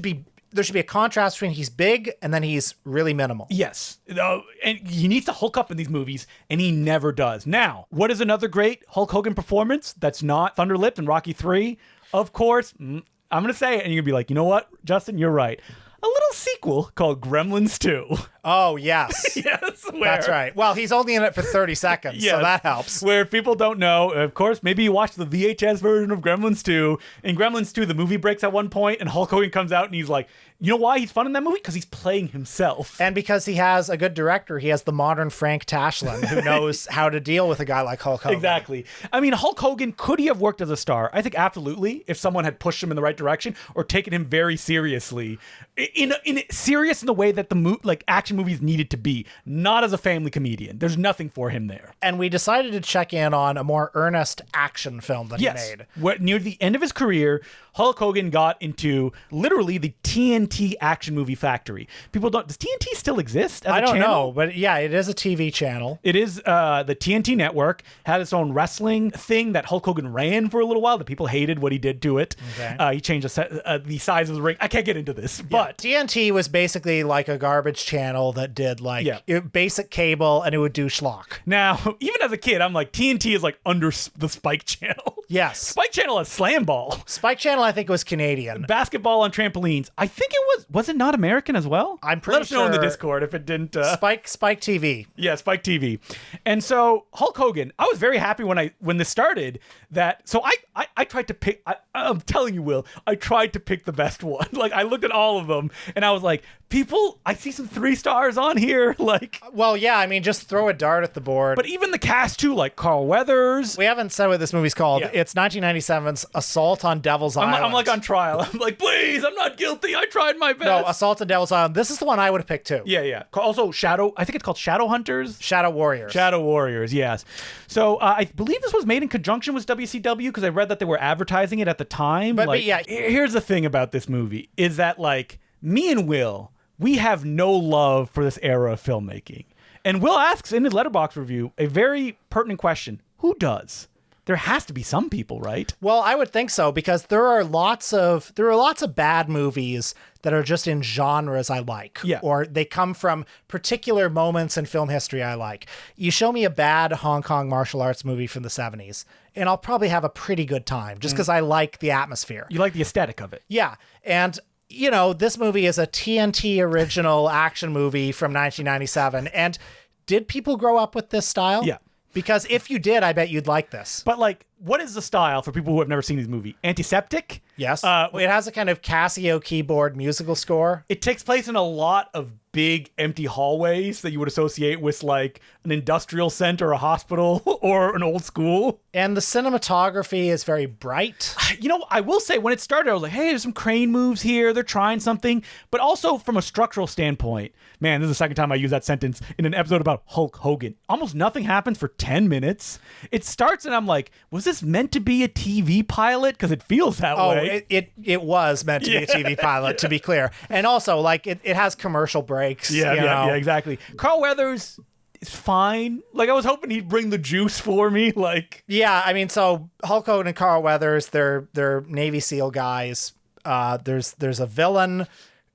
be. There should be a contrast between he's big and then he's really minimal. Yes. And he needs to Hulk up in these movies, and he never does. Now, what is another great Hulk Hogan performance that's not Thunder Lips and Rocky 3? Of course, I'm going to say it, and you're going to be like, you know what, Justin, you're right. A little sequel called Gremlins 2. Oh, yes. Yes. That's right. Well, he's only in it for 30 seconds, so that helps. Where people don't know, of course, maybe you watch the VHS version of Gremlins 2. In Gremlins 2, the movie breaks at one point, and Hulk Hogan comes out, and he's like, you know why he's fun in that movie? Because he's playing himself. And because he has a good director. He has the modern Frank Tashlin who knows how to deal with a guy like Hulk Hogan. Exactly. Hulk Hogan, could he have worked as a star? I think absolutely, if someone had pushed him in the right direction or taken him very seriously. Serious in the way that the action movies needed to be, not as a family comedian. There's nothing for him there. And we decided to check in on a more earnest action film that he made. Near the end of his career, Hulk Hogan got into literally the TNT action movie factory. People don't. Does TNT still exist as a channel? I don't know, but yeah, it is a TV channel. It is. The TNT network had its own wrestling thing that Hulk Hogan ran for a little while. The people hated what he did to it. Okay. He changed the size of the ring. I can't get into this, but TNT was basically like a garbage channel that did basic cable, and it would do schlock. Now, even as a kid, I'm like, TNT is like under the Spike Channel. Yes. Spike Channel has Slam Ball. Spike Channel, I think, was Canadian. Basketball on trampolines. I think it was it not American as well? I'm pretty Let us know in the Discord if it didn't. Spike TV. Yeah, Spike TV. And so Hulk Hogan, I was very happy when this started so I tried to pick, I'm telling you, Will, I tried to pick the best one. Like I looked at all of them and I was like, I see some 3 stars on here. Like, well, yeah, just throw a dart at the board. But even the cast too, like Carl Weathers. We haven't said what this movie's called. Yeah. It's 1997's Assault on Devil's Island. I'm like on trial. I'm like, please, I'm not guilty. I tried my best. No, Assault on Devil's Island. This is the one I would have picked too. Yeah. Also I think it's called Shadow Hunters. Shadow Warriors. Shadow Warriors, yes. So I believe this was made in conjunction with WCW because I read that they were advertising it at the time. But yeah. Here's the thing about this movie is that like me and Will, we have no love for this era of filmmaking. And Will asks in his Letterboxd review a very pertinent question. Who does? there has to be some people, right? Well, I would think so, because there are lots of bad movies that are just in genres I like. Yeah. Or they come from particular moments in film history I like. You show me a bad Hong Kong martial arts movie from the 70s, and I'll probably have a pretty good time just because I like the atmosphere. You like the aesthetic of it. Yeah. And this movie is a TNT original action movie from 1997. And did people grow up with this style? Yeah. Because if you did, I bet you'd like this. But like, what is the style for people who have never seen this movie? Antiseptic? Yes. It has a kind of Casio keyboard musical score. It takes place in a lot of big empty hallways that you would associate with like an industrial center, a hospital, or an old school. And the cinematography is very bright. I will say when it started, I was like, hey, there's some crane moves here. They're trying something. But also from a structural standpoint, man, this is the second time I use that sentence in an episode about Hulk Hogan. Almost nothing happens for 10 minutes. It starts and I'm like, was this meant to be a TV pilot? Because it feels that way. It was meant to be a TV pilot, to be clear. And also, like, it has commercial breaks. Yeah, exactly. Carl Weathers is fine. Like, I was hoping he'd bring the juice for me. Like, yeah, I mean, so Hulk Hogan and Carl Weathers, they're Navy SEAL guys. There's a villain,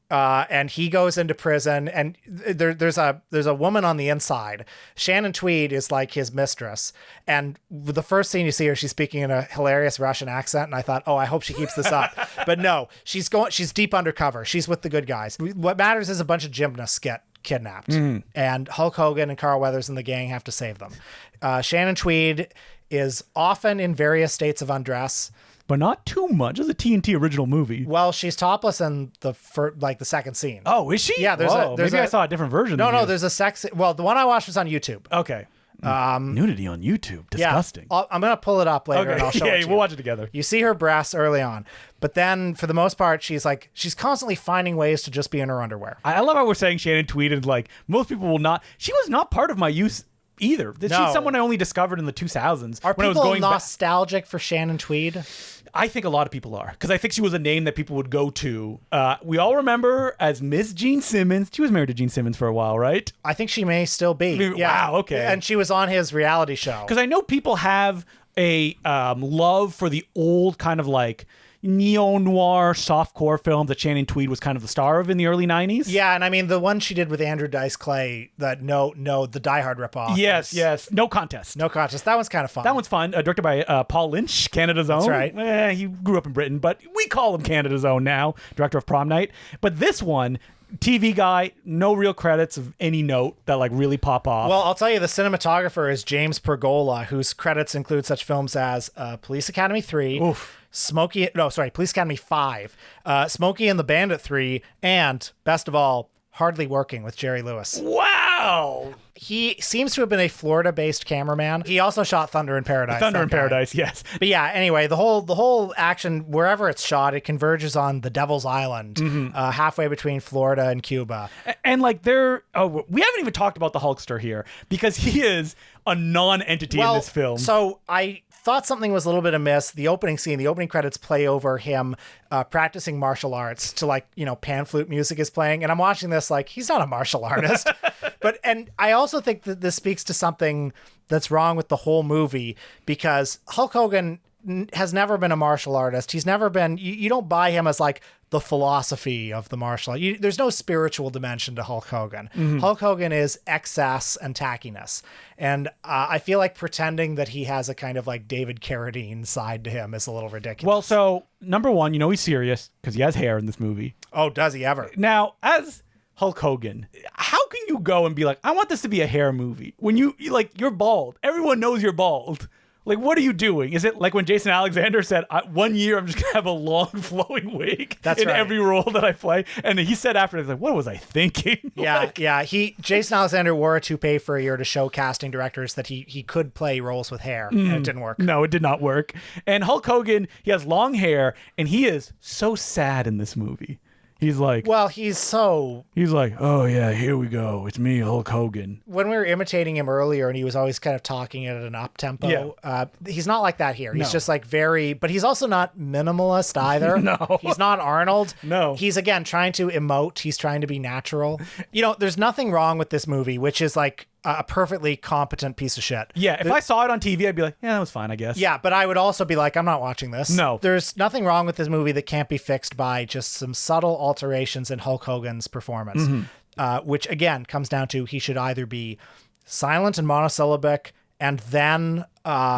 and he goes into prison, and there's a woman on the inside. Shannon Tweed is like his mistress, and the first scene you see her, she's speaking in a hilarious Russian accent, and I thought, oh, I hope she keeps this up. But no, she's deep undercover. She's with the good guys. What matters is a bunch of gymnasts get kidnapped, and Hulk Hogan and Carl Weathers and the gang have to save them. Shannon Tweed is often in various states of undress. But not too much. It's a TNT original movie. Well, she's topless in the second scene. Oh, is she? Yeah, maybe I saw a different version. No, there's a sex. Well, the one I watched was on YouTube. Okay. Nudity on YouTube. Disgusting. Yeah, I'm gonna pull it up later and I'll show it to you. We'll watch it together. You see her breasts early on, but then for the most part, she's constantly finding ways to just be in her underwear. I love how we're saying Shannon tweeted like most people will not. She was not part of my youth either. She's someone I only discovered in the 2000s. Are when people I was going nostalgic for Shannon Tweed? I think a lot of people are, because I think she was a name that people would go to. We all remember as Miss Gene Simmons. She was married to Gene Simmons for a while, right? I think she may still be. Yeah. Wow, okay. And she was on his reality show. Because I know people have a love for the old kind of like neo-noir softcore films that Shannon Tweed was kind of the star of in the early 90s. Yeah, and I mean, the one she did with Andrew Dice Clay, the Die Hard ripoff. Yes. No Contest. No Contest. That one's kind of fun. That one's fun. Directed by Paul Lynch, Canada's own. That's right. He grew up in Britain, but we call him Canada's own now. Director of Prom Night. But this one, TV guy, no real credits of any note that like really pop off. Well, I'll tell you, the cinematographer is James Pergola, whose credits include such films as Police Academy 3, Police Academy 5, Smokey and the Bandit 3, and, best of all, Hardly Working with Jerry Lewis. Wow! He seems to have been a Florida-based cameraman. He also shot Thunder in Paradise. Paradise, yes. But yeah, anyway, the whole action, wherever it's shot, it converges on the Devil's Island, halfway between Florida and Cuba. And like we haven't even talked about the Hulkster here, because he is a non-entity in this film. So I thought something was a little bit amiss. The opening scene, the opening credits play over him practicing martial arts to pan flute music is playing. And I'm watching this like, he's not a martial artist. And I also think that this speaks to something that's wrong with the whole movie, because Hulk Hogan has never been a martial artist. He's never been, you don't buy him as like the philosophy of the martial art. There's no spiritual dimension to Hulk Hogan. Mm-hmm. Hulk Hogan is excess and tackiness. And I feel like pretending that he has a kind of like David Carradine side to him is a little ridiculous. Well, so number one, he's serious because he has hair in this movie. Oh, does he ever? Now, as Hulk Hogan, how can you go and be like, I want this to be a hair movie when you're bald? Everyone knows you're bald. Like, what are you doing? Is it like when Jason Alexander said, 1 year I'm just going to have a long flowing wig in every role that I play? And he said after, he's like, what was I thinking? Yeah. Jason Alexander wore a toupee for a year to show casting directors that he could play roles with hair, and it didn't work. No, it did not work. And Hulk Hogan, he has long hair, and he is so sad in this movie. He's like, he's like, oh yeah, here we go. It's me, Hulk Hogan. When we were imitating him earlier and he was always kind of talking at an up tempo, he's not like that here. He's just like but he's also not minimalist either. No. He's not Arnold. No. He's again trying to emote. He's trying to be natural. There's nothing wrong with this movie, which is like, a perfectly competent piece of shit. Yeah, if I saw it on TV, I'd be like, yeah, that was fine, I guess. Yeah, but I would also be like, I'm not watching this. No. There's nothing wrong with this movie that can't be fixed by just some subtle alterations in Hulk Hogan's performance, which again comes down to he should either be silent and monosyllabic and then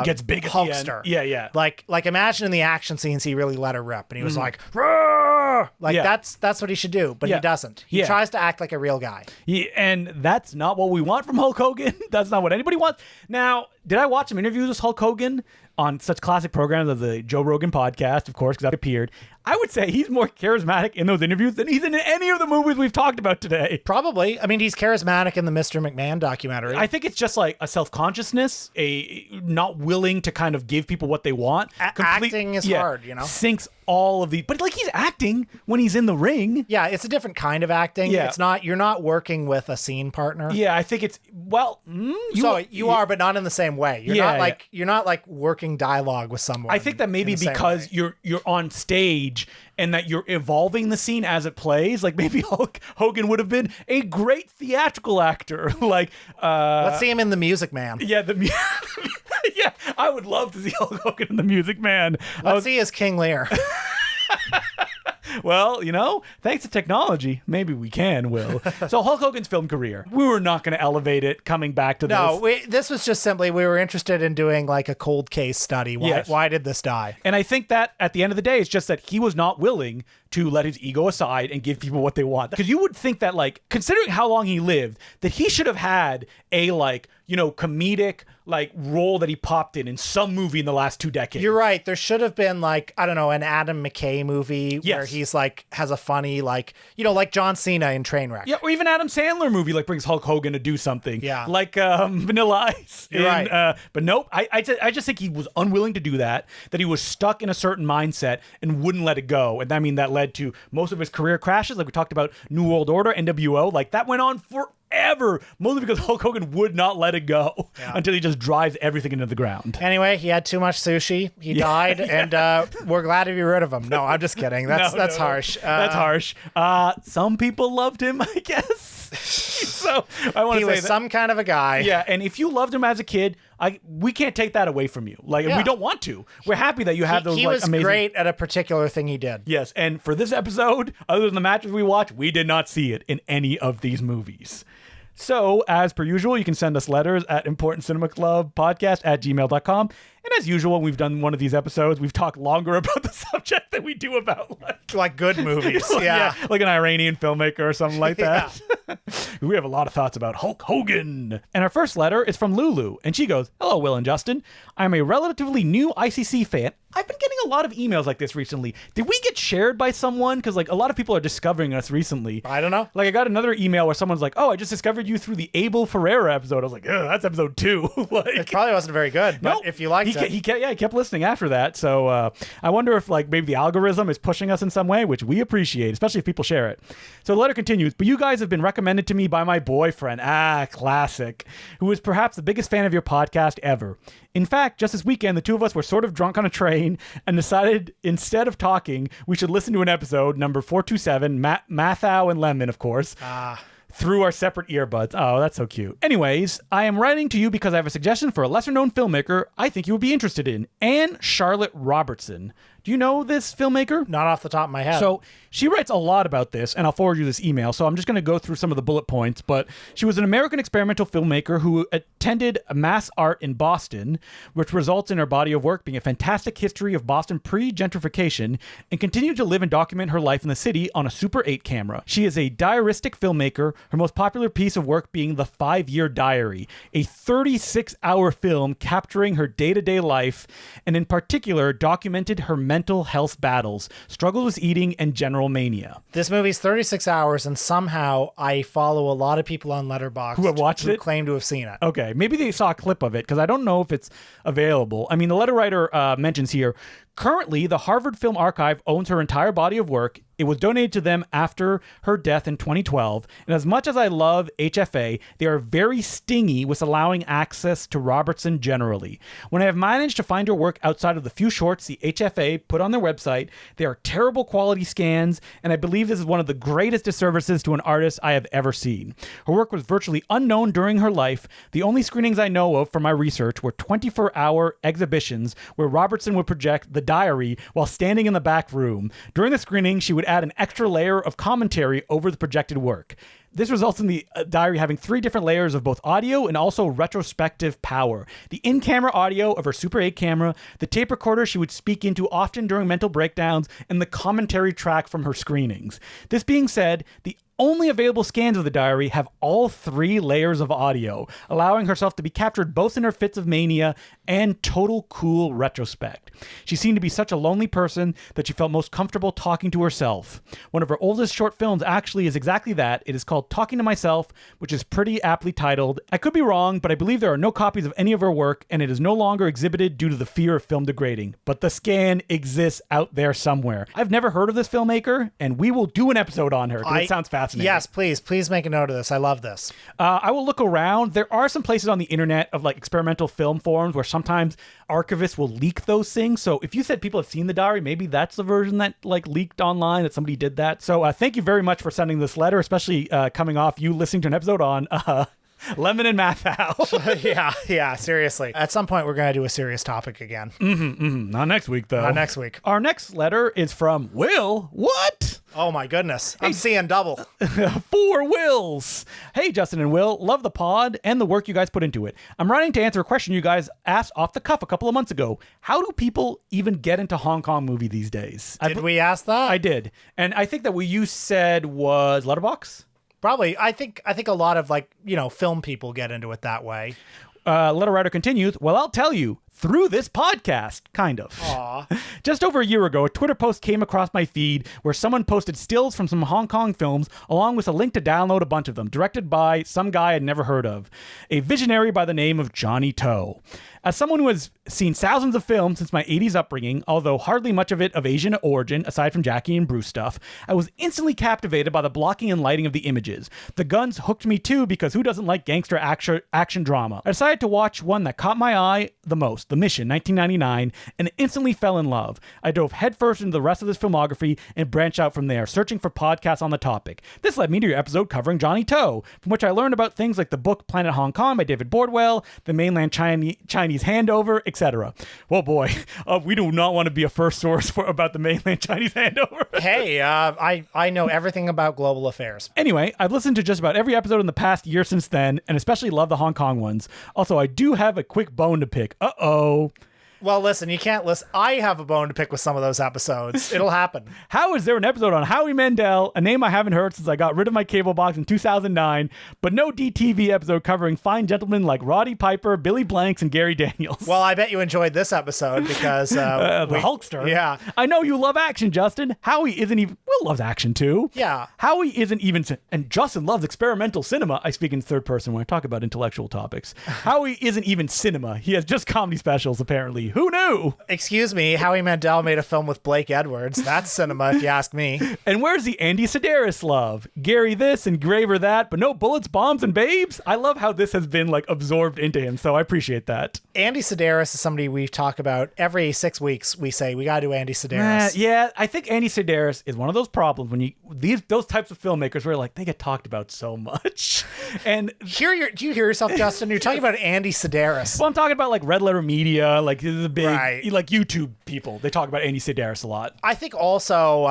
gets big at the end. Hulkster. Yeah. Like imagine in the action scenes he really let her rip and he was like, "Roar!" Like that's what he should do, but he doesn't. He tries to act like a real guy. And that's not what we want from Hulk Hogan. That's not what anybody wants. Now, did I watch some interviews with Hulk Hogan on such classic programs as the Joe Rogan podcast, of course, because that appeared? I would say he's more charismatic in those interviews than he's in any of the movies we've talked about today. Probably. I mean, he's charismatic in the Mr. McMahon documentary. I think it's just like a self-consciousness, a not willing to kind of give people what they want. Acting is hard, you know? Sinks all of the... But like he's acting when he's in the ring. Yeah, it's a different kind of acting. Yeah. It's not... You're not working with a scene partner. Yeah, I think it's... Well, you are, but not in the same way. You're not like working dialogue with someone. I think that maybe because you're on stage and that you're evolving the scene as it plays. Like maybe Hulk Hogan would have been a great theatrical actor. Like let's see him in The Music Man. Yeah, yeah, I would love to see Hulk Hogan in The Music Man. Let's see his King Lear. Well, thanks to technology, maybe we can, Will. So Hulk Hogan's film career, we were not going to elevate it coming back to this. No, this was just simply, we were interested in doing like a cold case study. Why did this die? And I think that at the end of the day, it's just that he was not willing to let his ego aside and give people what they want. Because you would think that, like, considering how long he lived, that he should have had a, like, comedic, like, role that he popped in some movie in the last 2 decades. You're right. There should have been, like, I don't know, an Adam McKay movie where he's, like, has a funny, like, like John Cena in Trainwreck. Yeah, or even Adam Sandler movie, like, brings Hulk Hogan to do something. Yeah. Like Vanilla Ice. You're right. But nope, I just think he was unwilling to do that he was stuck in a certain mindset and wouldn't let it go. And I mean, that led to most of his career crashes. Like we talked about New World Order, NWO, like that went on forever, mostly because Hulk Hogan would not let it go until he just drives everything into the ground. Anyway, he had too much sushi. He died, and we're glad to be rid of him. No, I'm just kidding. That's harsh. That's harsh. Some people loved him, I guess. So I want to say he was some kind of a guy. Yeah, and if you loved him as a kid, we can't take that away from you. Like we don't want to. We're happy that you have those. He was amazing... great at a particular thing he did. Yes, and for this episode, other than the matches we watched, we did not see it in any of these movies. So, as per usual, you can send us letters at importantcinemaclubpodcast@gmail.com. And as usual, when we've done one of these episodes, we've talked longer about the subject than we do about like good movies. Yeah. Like an Iranian filmmaker or something like that. We have a lot of thoughts about Hulk Hogan. And our first letter is from Lulu. And she goes, "Hello, Will and Justin. I'm a relatively new ICC fan. I've been getting a lot of emails like this recently. Did we get shared by someone? Because like a lot of people are discovering us recently. I don't know. Like I got another email where someone's like, "Oh, I just discovered you through the Abel Ferreira episode." I was like, "Oh, that's episode 2." Like it probably wasn't very good. But if you liked it, he kept listening after that. So I wonder if like maybe the algorithm is pushing us in some way, which we appreciate, especially if people share it. So the letter continues. "But you guys have been recommended to me by my boyfriend, classic, who is perhaps the biggest fan of your podcast ever. In fact, just this weekend, the two of us were sort of drunk on a train and decided instead of talking, we should listen to an episode, number 427, Mathau and Lemon, of course. Through our separate earbuds." Oh, that's so cute. "Anyways, I am writing to you because I have a suggestion for a lesser-known filmmaker I think you would be interested in. Anne Charlotte Robertson. Do you know this filmmaker?" Not off the top of my head. So she writes a lot about this, and I'll forward you this email. So I'm just going to go through some of the bullet points. But she was an American experimental filmmaker who attended Mass Art in Boston, which results in her body of work being a fantastic history of Boston pre-gentrification, and continued to live and document her life in the city on a Super 8 camera. She is a diaristic filmmaker, her most popular piece of work being The 5-Year Diary, a 36-hour film capturing her day-to-day life, and in particular documented her mental health battles, struggles with eating, and general mania. This movie's 36 hours, and somehow I follow a lot of people on Letterboxd who have watched it, claim to have seen it. Okay, maybe they saw a clip of it, because I don't know if it's available. I mean, the letter writer mentions here, Currently, the Harvard Film Archive owns her entire body of work. It was donated to them after her death in 2012. And as much as I love HFA, they are very stingy with allowing access to Robertson generally. When I have managed to find her work outside of the few shorts the HFA put on their website, they are terrible quality scans, and I believe this is one of the greatest disservices to an artist I have ever seen. Her work was virtually unknown during her life. The only screenings I know of from my research were 24-hour exhibitions where Robertson would project The Diary while standing in the back room. During the screening, she would add an extra layer of commentary over the projected work. This results in the diary having 3 different layers of both audio and also retrospective power. The in-camera audio of her Super 8 camera, the tape recorder she would speak into often during mental breakdowns, and the commentary track from her screenings. This being said, the only available scans of the diary have all 3 layers of audio, allowing herself to be captured both in her fits of mania and total cool retrospect. She seemed to be such a lonely person that she felt most comfortable talking to herself. One of her oldest short films actually is exactly that. It is called Talking to Myself, which is pretty aptly titled. I could be wrong, but I believe there are no copies of any of her work, and it is no longer exhibited due to the fear of film degrading. But the scan exists out there somewhere. I've never heard of this filmmaker, and we will do an episode on her, because it sounds fascinating. Yes, please make a note of this. I love this. I will look around. There are some places on the internet of like experimental film forums where sometimes archivists will leak those things. So if you said people have seen the diary, maybe that's the version that like leaked online, that somebody did that. So thank you very much for sending this letter, especially coming off you listening to an episode on Lemon and Math House. yeah, seriously. At some point, we're going to do a serious topic again. Not next week, though. Not next week. Our next letter is from Will. What? Oh, my goodness. I'm seeing double. 4 Wills. Hey, Justin and Will. Love the pod and the work you guys put into it. I'm writing to answer a question you guys asked off the cuff a couple of months ago. How do people even get into Hong Kong movie these days? Did we ask that? I did. And I think that what you said was Letterboxd? Probably. I think a lot of film people get into it that way. Letter writer continues, well, I'll tell you, through this podcast, kind of. Aww. Just over a year ago, a Twitter post came across my feed where someone posted stills from some Hong Kong films along with a link to download a bunch of them, directed by some guy I'd never heard of, a visionary by the name of Johnny To. As someone who has seen thousands of films since my 80s upbringing, although hardly much of it of Asian origin, aside from Jackie and Bruce stuff, I was instantly captivated by the blocking and lighting of the images. The guns hooked me too, because who doesn't like gangster action drama? I decided to watch one that caught my eye the most, The Mission, 1999, and instantly fell in love. I dove headfirst into the rest of this filmography and branched out from there, searching for podcasts on the topic. This led me to your episode covering Johnny To, from which I learned about things like the book Planet Hong Kong by David Bordwell, the mainland Chinese handover, etc. Well, boy, we do not want to be a first source about the mainland Chinese handover. Hey, I know everything about global affairs. Anyway, I've listened to just about every episode in the past year since then, and especially love the Hong Kong ones. Also, I do have a quick bone to pick. Uh-oh. Well, listen, you can't listen. I have a bone to pick with some of those episodes. It'll happen. How is there an episode on Howie Mandel, a name I haven't heard since I got rid of my cable box in 2009, but no DTV episode covering fine gentlemen like Roddy Piper, Billy Blanks, and Gary Daniels? Well, I bet you enjoyed this episode because... the Hulkster. Yeah. I know you love action, Justin. Howie isn't even... Will loves action, too. Yeah. Howie isn't even... And Justin loves experimental cinema. I speak in third person when I talk about intellectual topics. Howie isn't even cinema. He has just comedy specials, apparently. Who knew? Excuse me, Howie Mandel made a film with Blake Edwards. That's cinema, if you ask me. And where's the Andy Sedaris love? Gary this and Graver that, but no bullets, bombs, and babes? I love how this has been like absorbed into him, so I appreciate that. Andy Sedaris is somebody we talk about every 6 weeks. We say, we gotta do Andy Sedaris. Yeah, I think Andy Sedaris is one of those problems when those types of filmmakers where like they get talked about so much. And do you hear yourself, Justin? You're talking about Andy Sedaris. Well, I'm talking about like Red Letter Media, like the big Right. like YouTube people. They talk about Andy Sedaris a lot. I think also,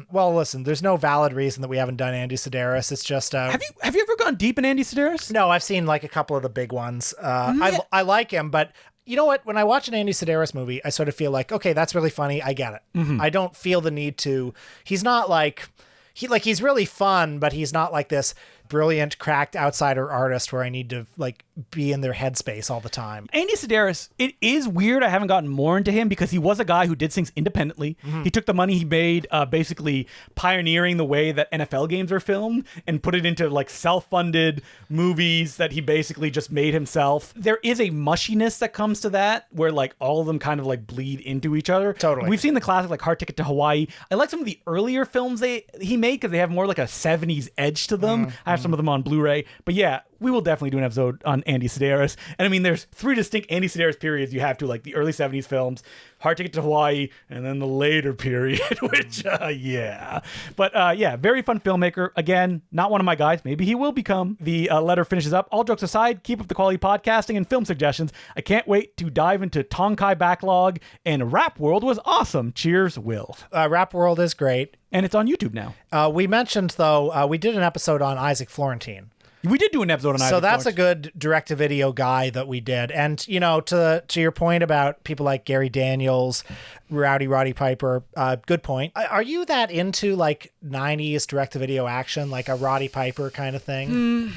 well, listen, there's no valid reason that we haven't done Andy Sedaris. It's just Have you ever gone deep in Andy Sedaris? No, I've seen like a couple of the big ones. I like him, but you know what? When I watch an Andy Sedaris movie, I sort of feel like, okay, that's really funny. I get it. Mm-hmm. I don't feel the need to. He's not like he's really fun, but he's not like this brilliant, cracked outsider artist where I need to like be in their headspace all the time. Andy Sedaris, it is weird I haven't gotten more into him because he was a guy who did things independently. He took the money he made basically pioneering the way that NFL games are filmed and put it into like self-funded movies that he basically just made himself. There is a mushiness that comes to that where like all of them kind of like bleed into each other. Totally. We've seen the classic like Hard Ticket to Hawaii. I like some of the earlier films he made because they have more like a 70s edge to them. I have some of them on Blu-ray. But yeah, we will definitely do an episode on Andy Sedaris. And I mean, there's 3 distinct Andy Sedaris periods you have to, like the early 70s films, Hard Ticket to Hawaii, and then the later period, which, yeah. But yeah, very fun filmmaker. Again, not one of my guys. Maybe he will become. The letter finishes up. All jokes aside, keep up the quality podcasting and film suggestions. I can't wait to dive into Tonkai Backlog, and Rap World was awesome. Cheers, Will. Rap World is great. And it's on YouTube now. We mentioned, though, we did an episode on Isaac Florentine. We did do an episode on Isaac So that's Florentine. a good direct-to-video guy that we did. And, you know, to your point about people like Gary Daniels, Roddy Piper, good point. Are you that into, like, 90s direct-to-video action, like a Roddy Piper kind of thing?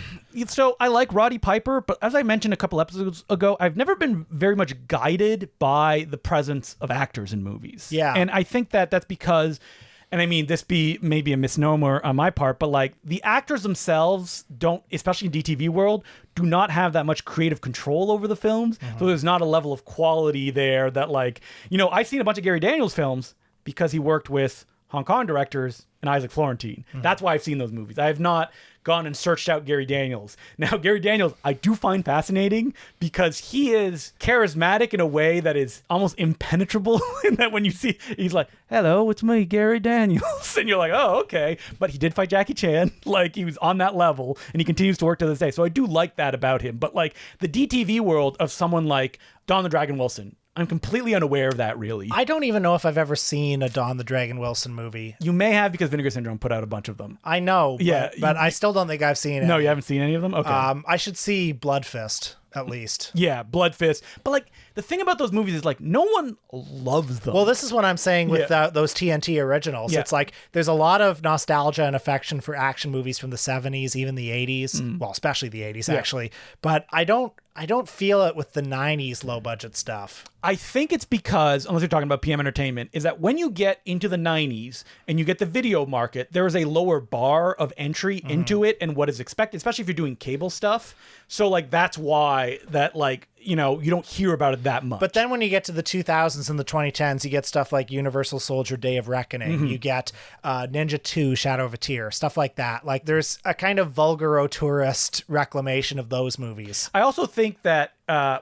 So I like Roddy Piper, but as I mentioned a couple episodes ago, I've never been very much guided by the presence of actors in movies. Yeah. And I think that that's because... And I mean, this be maybe a misnomer on my part, but like the actors themselves don't, especially in DTV world, do not have that much creative control over the films. So there's not a level of quality there that like, you know, I've seen a bunch of Gary Daniels films because he worked with Hong Kong directors and Isaac Florentine. That's why I've seen those movies. I have not gone and searched out Gary Daniels. Now, Gary Daniels, I do find fascinating because he is charismatic in a way that is almost impenetrable in that when you see, he's like, hello, it's me, Gary Daniels. And you're like, oh, okay. But he did fight Jackie Chan. Like, he was on that level, and he continues to work to this day. So I do like that about him. But like the DTV world of someone like Don the Dragon Wilson, I'm completely unaware of that, really. I don't even know if I've ever seen a Don the Dragon Wilson movie. You may have because Vinegar Syndrome put out a bunch of them. I know, Yeah, but I still don't think I've seen it. No, you haven't seen any of them? Okay. I should see Blood Fist, at least. Yeah, Blood Fist. But like the thing about those movies is like no one loves them. Well, this is what I'm saying with those TNT originals. Yeah. It's like there's a lot of nostalgia and affection for action movies from the 70s, even the 80s. Well, especially the 80s, actually. But I don't feel it with the 90s low budget stuff. I think it's because, unless you're talking about PM Entertainment, is that when you get into the 90s and you get the video market, there is a lower bar of entry into it and what is expected, especially if you're doing cable stuff. So like that's why that like, you know, you don't hear about it that much. But then when you get to the 2000s and the 2010s, you get stuff like Universal Soldier Day of Reckoning. You get Ninja 2 Shadow of a Tear, stuff like that. Like there's a kind of vulgaro-tourist reclamation of those movies. I also think that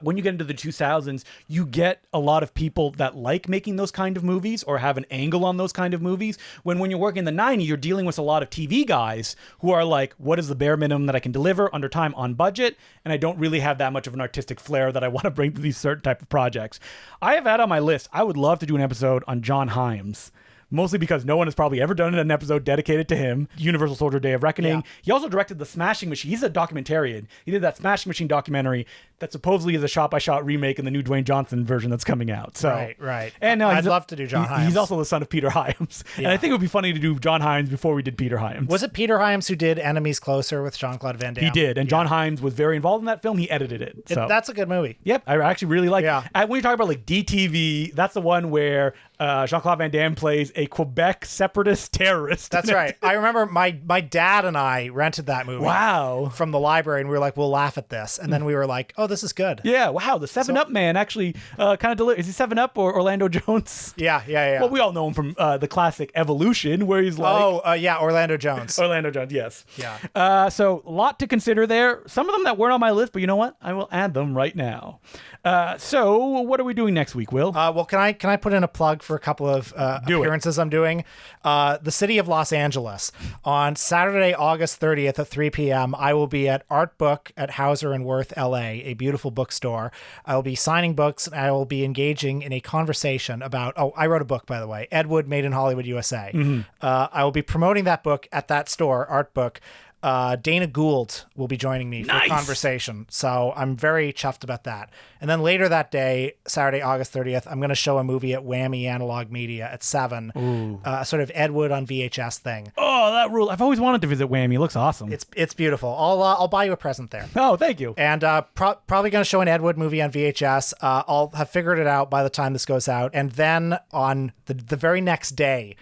when you get into the 2000s, you get a lot of people that like making those kind of movies or have an angle on those kind of movies. When you're working in the 90s, you're dealing with a lot of TV guys who are like, what is the bare minimum that I can deliver under time on budget? And I don't really have that much of an artistic flair that I want to bring to these certain type of projects. I have had on my list, I would love to do an episode on John Hyams. Mostly because no one has probably ever done an episode dedicated to him. Universal Soldier Day of Reckoning. Yeah. He also directed The Smashing Machine. He's a documentarian. He did that Smashing Machine documentary that supposedly is a shot-by-shot remake in the new Dwayne Johnson version that's coming out. So, Right. And I'd love to do John Hyams. He's also the son of Peter Hyams. And I think it would be funny to do John Hyams before we did Peter Hyams. Was it Peter Hyams who did Enemies Closer with Jean-Claude Van Damme? He did. And John Hyams was very involved in that film. He edited it. So That's a good movie. Yep, I actually really like Yeah. it. And when you talk about like DTV, that's the one where Jean-Claude Van Damme plays a Quebec separatist terrorist. That's right. I remember my dad and I rented that movie. Wow. From the library, and we were like, we'll laugh at this. And then we were like, oh, this is good. Yeah, wow. The 7-Up man actually kind of delivers. Is he 7-Up or Orlando Jones? Yeah. Well, we all know him from the classic Evolution, where he's like... Orlando Jones. Orlando Jones, yes. Yeah. So a lot to consider there. Some of them that weren't on my list, but you know what? I will add them right now. So what are we doing next week, Will? Well, can I put in a plug for a couple of appearances I'm doing? The City of Los Angeles. On Saturday, August 30th at 3 p.m., I will be at Art Book at Hauser and Wirth, LA, a beautiful bookstore. I will be signing books, and I will be engaging in a conversation about... Oh, I wrote a book, by the way. Ed Wood, Made in Hollywood, USA. I will be promoting that book at that store, Art Book. Dana Gould will be joining me for a conversation. So I'm very chuffed about that. And then later that day, Saturday, August 30th, I'm going to show a movie at Whammy Analog Media at 7, sort of Ed Wood on VHS thing. Oh, that rule. I've always wanted to visit Whammy. It looks awesome. It's beautiful. I'll buy you a present there. Oh, thank you. And probably going to show an Ed Wood movie on VHS. I'll have figured it out by the time this goes out. And then on the very next day,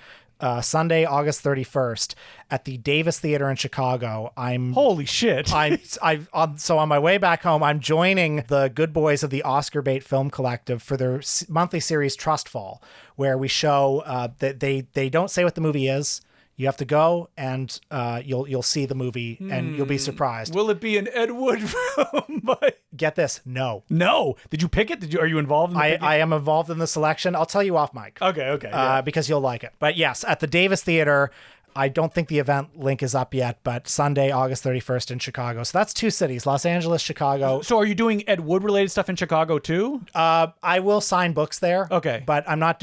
Sunday, August 31st, at the Davis Theater in Chicago. Holy shit. So on my way back home, I'm joining the good boys of the Oscar Bait Film Collective for their monthly series Trust Fall, where we show that they don't say what the movie is. You have to go and you'll see the movie and you'll be surprised. Will it be an Ed Wood film? Get this, no. No. Did you pick it? Are you involved in the picking? I am involved in the selection. I'll tell you off mic. Okay. Yeah. Because you'll like it. But yes, at the Davis Theater. I don't think the event link is up yet, but Sunday, August 31st in Chicago. So that's 2 cities, Los Angeles, Chicago. So are you doing Ed Wood related stuff in Chicago too? I will sign books there. Okay. But I'm not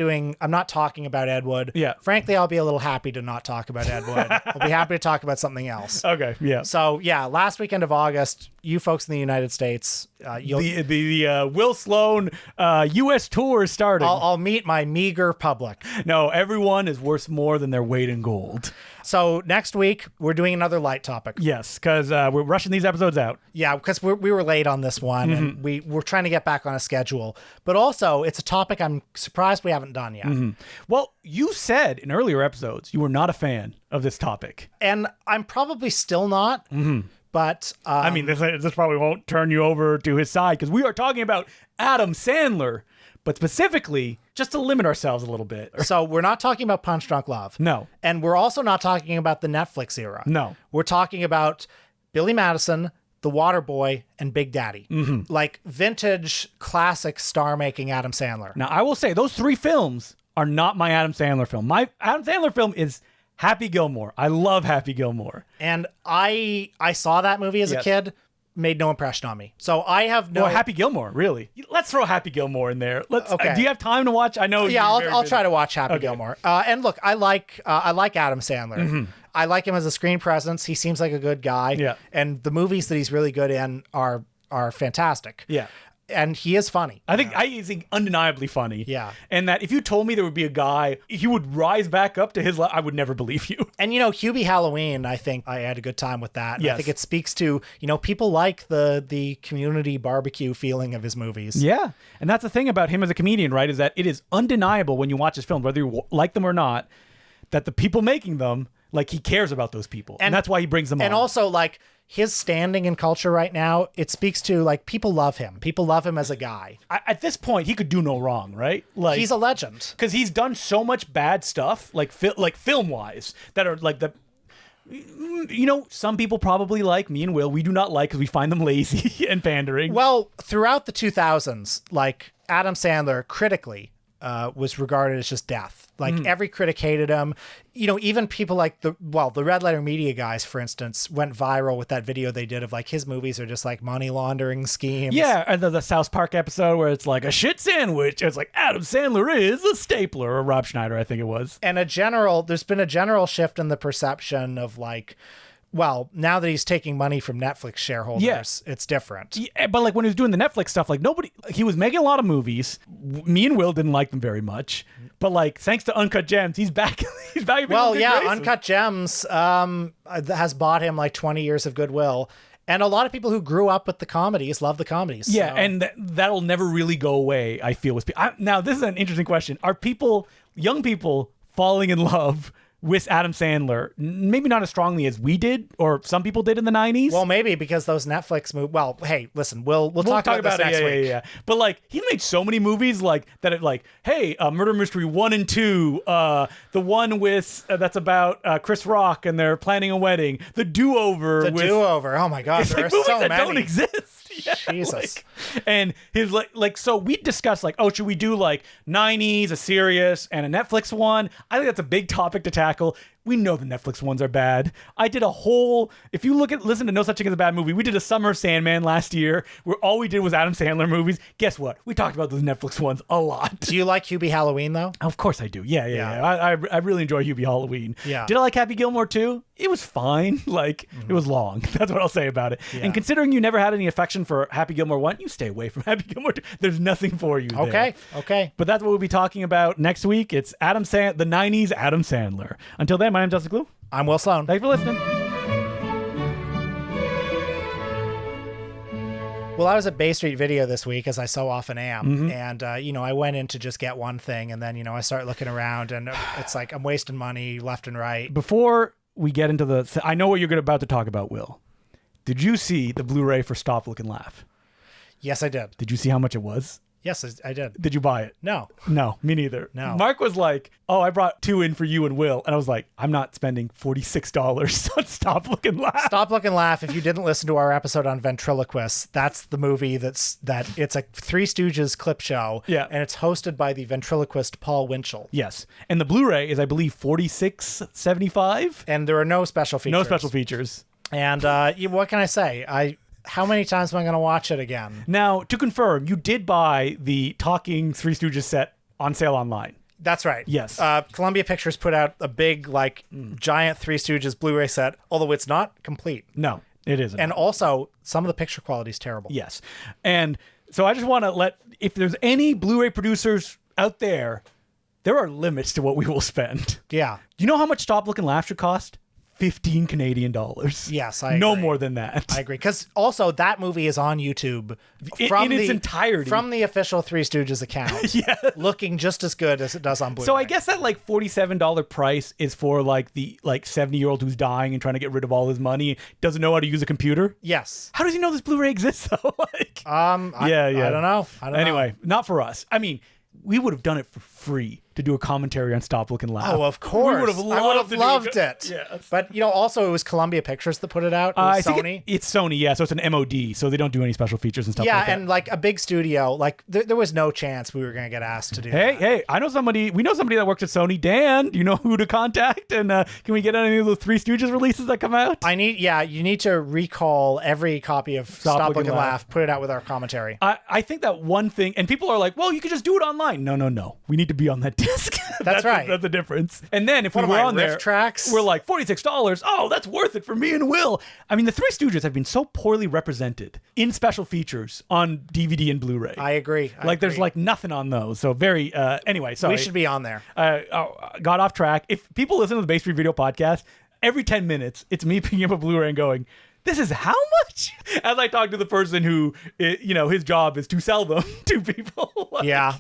talking about Ed Wood. Yeah. Frankly, I'll be a little happy to not talk about Ed Wood. I'll be happy to talk about something else. Okay. Yeah. So yeah, last weekend of August, you folks in the United States, the Will Sloan U.S. tour is starting. I'll meet my meager public. No, everyone is worth more than their weight in gold. So next week, we're doing another light topic. Yes, because we're rushing these episodes out. Yeah, because we were late on this one, and we're trying to get back on a schedule. But also, it's a topic I'm surprised we haven't done yet. Well, you said in earlier episodes you were not a fan of this topic. And I'm probably still not. But I mean, this probably won't turn you over to his side, because we are talking about Adam Sandler, but specifically, just to limit ourselves a little bit. So we're not talking about Punch Drunk Love. No. And we're also not talking about the Netflix era. No. We're talking about Billy Madison, The Waterboy, and Big Daddy. Like vintage, classic star-making Adam Sandler. Now, I will say, those 3 films are not my Adam Sandler film. My Adam Sandler film is Happy Gilmore. I love Happy Gilmore. And I saw that movie as a kid. Made no impression on me. So I have no... Well, Happy Gilmore, really. Let's throw Happy Gilmore in there. Okay. Do you have time to watch? I know. Yeah, I'll try to watch Happy Gilmore. And look, I like Adam Sandler. I like him as a screen presence. He seems like a good guy. Yeah. And the movies that he's really good in are fantastic. Yeah. And he is funny. I think undeniably funny. Yeah. And that if you told me there would be a guy, he would rise back up to his level, I would never believe you. And, Hubie Halloween, I think I had a good time with that. Yes. I think it speaks to, people like the community barbecue feeling of his movies. Yeah. And that's the thing about him as a comedian, right? Is that it is undeniable when you watch his films, whether you like them or not, that the people making them, like, he cares about those people. And that's why he brings them on. And also, like, his standing in culture right now, it speaks to, like, people love him. People love him as a guy. At this point, he could do no wrong, right? Like, he's a legend. Because he's done so much bad stuff, like film-wise, that are like some people probably like me and Will. We do not like because we find them lazy and pandering. Well, throughout the 2000s, like, Adam Sandler, critically, was regarded as just death. Like, every critic hated him. Even people like the Red Letter Media guys, for instance, went viral with that video they did of, like, his movies are just like money laundering schemes. Yeah, and the South Park episode where it's like a shit sandwich. It's like Adam Sandler is a stapler, or Rob Schneider, I think it was. And there's been a general shift in the perception of, like, well, now that he's taking money from Netflix shareholders, it's different. Yeah, but like when he was doing the Netflix stuff, like he was making a lot of movies. Me and Will didn't like them very much, but like thanks to Uncut Gems, he's back. He's back. Well, yeah, Uncut Gems has bought him like 20 years of goodwill. And a lot of people who grew up with the comedies love the comedies. Yeah, so. and that'll never really go away, I feel. Now, this is an interesting question. Are young people, falling in love with Adam Sandler, maybe not as strongly as we did, or some people did in the 90s? Well, maybe because those Netflix movies... Well, hey, listen, we'll talk about this next week. Yeah. But, like, he made so many movies, like, that hey, Murder Mystery 1 and 2, the one with, that's about Chris Rock and they're planning a wedding, The Do-Over. Do-Over, oh my God, there are movies so that many. don't exist. Yeah, Jesus. And his so we discussed like, should we do like 90s, a serious, and a Netflix one? I think that's a big topic to tackle. We know the Netflix ones are bad. I did a whole, if you listen to No Such Thing as a Bad Movie, we did a Summer of Sandman last year where all we did was Adam Sandler movies. Guess what? We talked about those Netflix ones a lot. Do you like Hubie Halloween though? Of course I do. Yeah. I really enjoy Hubie Halloween. Yeah. Did I like Happy Gilmore too? It was fine. Like, it was long. That's what I'll say about it. Yeah. And considering you never had any affection for Happy Gilmore 1, you stay away from Happy Gilmore 2. There's nothing for you there. Okay. But that's what we'll be talking about next week. It's the 90s Adam Sandler. Until then, my name's Justin Decloux. I'm Will Sloan. Thanks for listening. Well, I was at Bay Street Video this week, as I so often am. And, I went in to just get one thing. And then, I start looking around and it's like I'm wasting money left and right. Before we get into I know what you're about to talk about, Will. Did you see the Blu-ray for Stop, Look, and Laugh? Yes, I did. Did you see how much it was? Yes, I did. Did you buy it? No, me neither. No. Mark was like, oh, I brought 2 in for you and Will. And I was like, I'm not spending $46 on Stop, Look, and Laugh. Stop, Look, and Laugh. If you didn't listen to our episode on ventriloquists, that's the movie it's a Three Stooges clip show. Yeah. And it's hosted by the ventriloquist Paul Winchell. Yes. And the Blu-ray is, I believe, $46.75. And there are no special features. No special features. And what can I say? How many times am I going to watch it again? Now, to confirm, you did buy the Talking Three Stooges set on sale online. That's right. Yes. Columbia Pictures put out a big, giant Three Stooges Blu-ray set, although it's not complete. No, it isn't. And also, some of the picture quality is terrible. Yes. And so I just want to if there's any Blu-ray producers out there, there are limits to what we will spend. Yeah. You know how much Stop, Look, and Laugh should cost? 15 Canadian dollars. Yes, I agree. No more than that. I agree. Because also that movie is on YouTube in its entirety. From the official Three Stooges account. Yeah. Looking just as good as it does on Blu-ray. So I guess that $47 price is for the 70-year-old who's dying and trying to get rid of all his money, doesn't know how to use a computer. Yes. How does he know this Blu-ray exists though? I don't know. Anyway, not for us. I mean, we would have done it for free to do a commentary on Stop, Look, and Laugh. Oh, of course. We would have loved it. Yeah. But, also it was Columbia Pictures that put it out. It was Sony. It's Sony, yeah. So it's an MOD, so they don't do any special features and stuff like that. Yeah, and a big studio, there was no chance we were going to get asked to do that. Hey, we know somebody that works at Sony. Dan, do you know who to contact? And can we get any of the Three Stooges releases that come out? You need to recall every copy of Stop, Look, and Laugh, put it out with our commentary. I think that one thing, and people are like, well, you could just do it online. No. We need to be on that disc. That's right. That's the difference. And then if we were on there, tracks? we're like, $46. Oh, that's worth it for me and Will. I mean, the Three Stooges have been so poorly represented in special features on DVD and Blu-ray. I agree. There's nothing on those. So very, anyway, sorry. We should be on there. Got off track. If people listen to the Bay Street Video podcast, every 10 minutes, it's me picking up a Blu-ray and going, this is how much? As I talk to the person who, his job is to sell them to people. Yeah.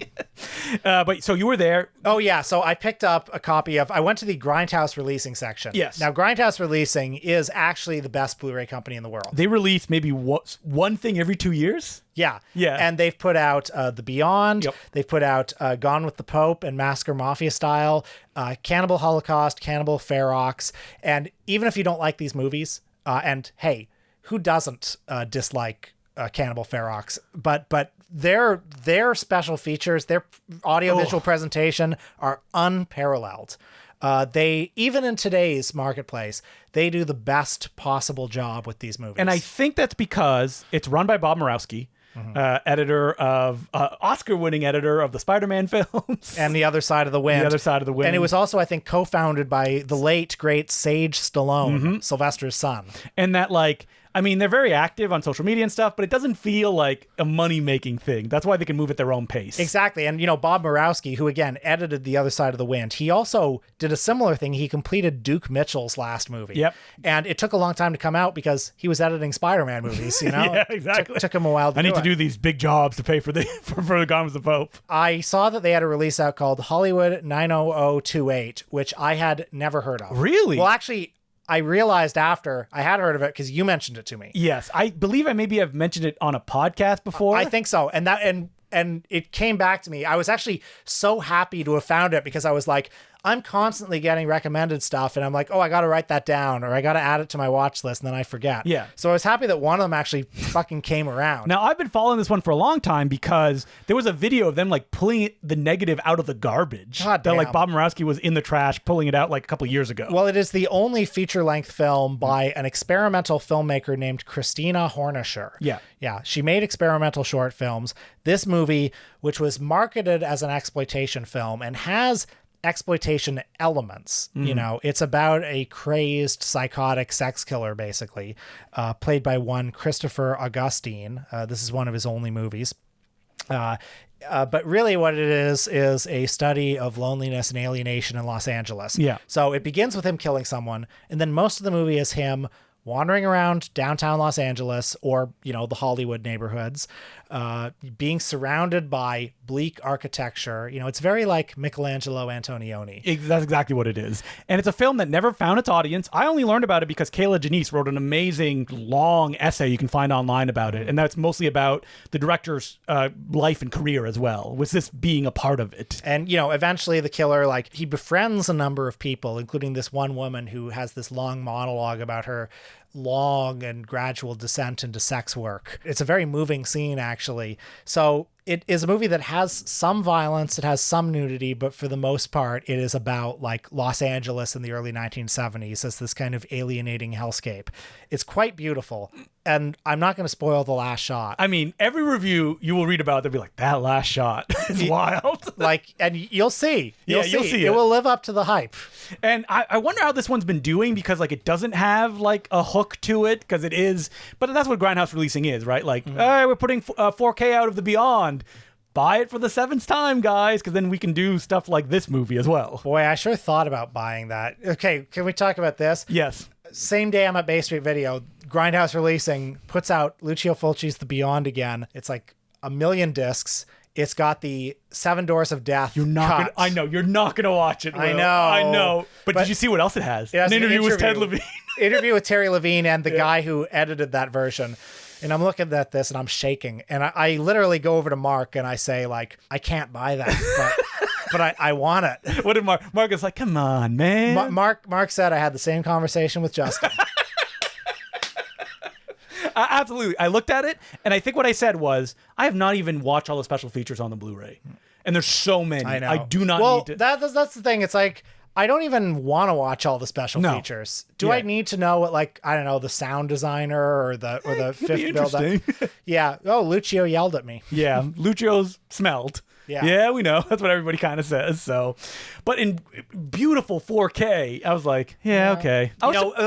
But so you were there. Oh, yeah. So I picked up a copy I went to the Grindhouse Releasing section. Yes. Now, Grindhouse Releasing is actually the best Blu-ray company in the world. They release maybe one thing every 2 years. Yeah. Yeah. And they've put out The Beyond. Yep. They've put out Gone with the Pope and Massacre Mafia Style, Cannibal Holocaust, Cannibal Ferox. And even if you don't like these movies, and hey, who doesn't dislike Cannibal Ferox? But their special features, their audiovisual presentation are unparalleled. They, even in today's marketplace, they do the best possible job with these movies. And I think that's because it's run by Bob Murawski. Editor of Oscar-winning editor of the Spider-Man films and The Other Side of the Wind. The Other Side of the Wind. And it was also, I think, co-founded by the late great Sage Stallone, Sylvester's son. And that they're very active on social media and stuff, but it doesn't feel like a money-making thing. That's why they can move at their own pace. Exactly. And, Bob Murawski, who, again, edited The Other Side of the Wind, he also did a similar thing. He completed Duke Mitchell's last movie. Yep. And it took a long time to come out because he was editing Spider-Man movies, Yeah, exactly. Took him a while to I do need to it. do these big jobs to pay for the Gone with the Pope. I saw that they had a release out called Hollywood 90028, which I had never heard of. Really? Well, actually, I realized after I had heard of it because you mentioned it to me. Yes, I believe I maybe have mentioned it on a podcast before. I think so. And it came back to me. I was actually so happy to have found it because I was like, I'm constantly getting recommended stuff, and I'm like, oh, I got to write that down, or I got to add it to my watch list, and then I forget. Yeah. So I was happy that one of them actually fucking came around. Now, I've been following this one for a long time because there was a video of them like pulling the negative out of the garbage. God that damn. like Bob Murawski was in the trash pulling it out like a couple years ago. Well, it is the only feature-length film by an experimental filmmaker named Christina Hornisher. Yeah. Yeah, she made experimental short films. This movie, which was marketed as an exploitation film and has exploitation elements, you know, it's about a crazed, psychotic sex killer, basically, played by one Christopher Augustine. This is one of his only movies. But really what it is a study of loneliness and alienation in Los Angeles. Yeah. So it begins with him killing someone, and then most of the movie is him wandering around downtown Los Angeles or, you know, the Hollywood neighborhoods, being surrounded by bleak architecture. You know, it's very like Michelangelo Antonioni. That's exactly what it is. And it's a film that never found its audience. I only learned about it because Kayla Janice wrote an amazing long essay you can find online about it. And that's mostly about the director's life and career as well, with this being a part of it. And, you know, eventually the killer, like, he befriends a number of people, including this one woman who has this long monologue about her long and gradual descent into sex work. It's a very moving scene, actually. So it is a movie that has some violence, it has some nudity, but for the most part, it is about like Los Angeles in the early 1970s as this kind of alienating hellscape. It's quite beautiful. And I'm not going to spoil the last shot. I mean, every review you will read about, they'll be like, that last shot is wild. Like, and you'll see. You'll see it. It will live up to the hype. And I wonder how this one's been doing, because like it doesn't have like a hook to it, because it is, but that's what Grindhouse releasing is, right? Like, all right, we're putting 4K out of the Beyond. Buy it for the 7th time, guys, because then we can do stuff like this movie as well. Boy, I sure thought about buying that. Okay, can we talk about this? Yes. Same day I'm at Bay Street Video, Grindhouse Releasing puts out Lucio Fulci's The Beyond again. It's like 1 million discs. It's got the 7 Doors of Death. You're not gonna, I know, you're not going to watch it, Will. I know. But did you see what else it has? It has an interview with Ted Levine. Interview with Terry Levine and the guy who edited that version. And I'm looking at this and I'm shaking. And I literally go over to Mark and I say, like, I can't buy that, but I want it. What did Mark is like, come on, man. Mark said I had the same conversation with Justin. Absolutely. I looked at it, and I think what I said was, I have not even watched all the special features on the Blu-ray. And there's so many. I know. I do not need to. That's the thing. It's like, I don't even want to watch all the special features. Do I need to know what, like, I don't know, the sound designer or the fifth build-up? Yeah. Oh, Lucio yelled at me. Yeah. Lucio's smelled. Yeah, we know. That's what everybody kind of says. So, but in beautiful 4K, I was like, okay.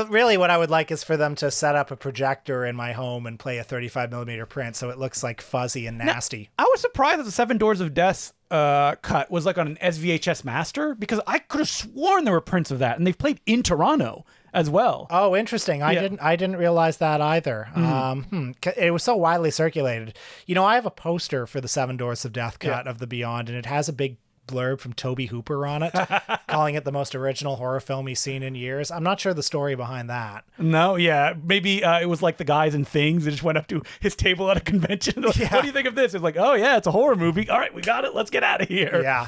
Really what I would like is for them to set up a projector in my home and play a 35 millimeter print so it looks like fuzzy and nasty. Now, I was surprised that the 7 Doors of Death cut was like on an SVHS master, because I could have sworn there were prints of that, and they've played in Toronto as well. Oh, interesting. I didn't realize that either. It was so widely circulated. You know, I have a poster for the 7 Doors of Death cut of The Beyond, and it has a big blurb from Tobe Hooper on it, calling it the most original horror film he's seen in years. I'm not sure the story behind that. No, yeah. Maybe it was like the guys in Things that just went up to his table at a convention. Like, what do you think of this? It's like, oh, yeah, it's a horror movie. All right, we got it. Let's get out of here. Yeah.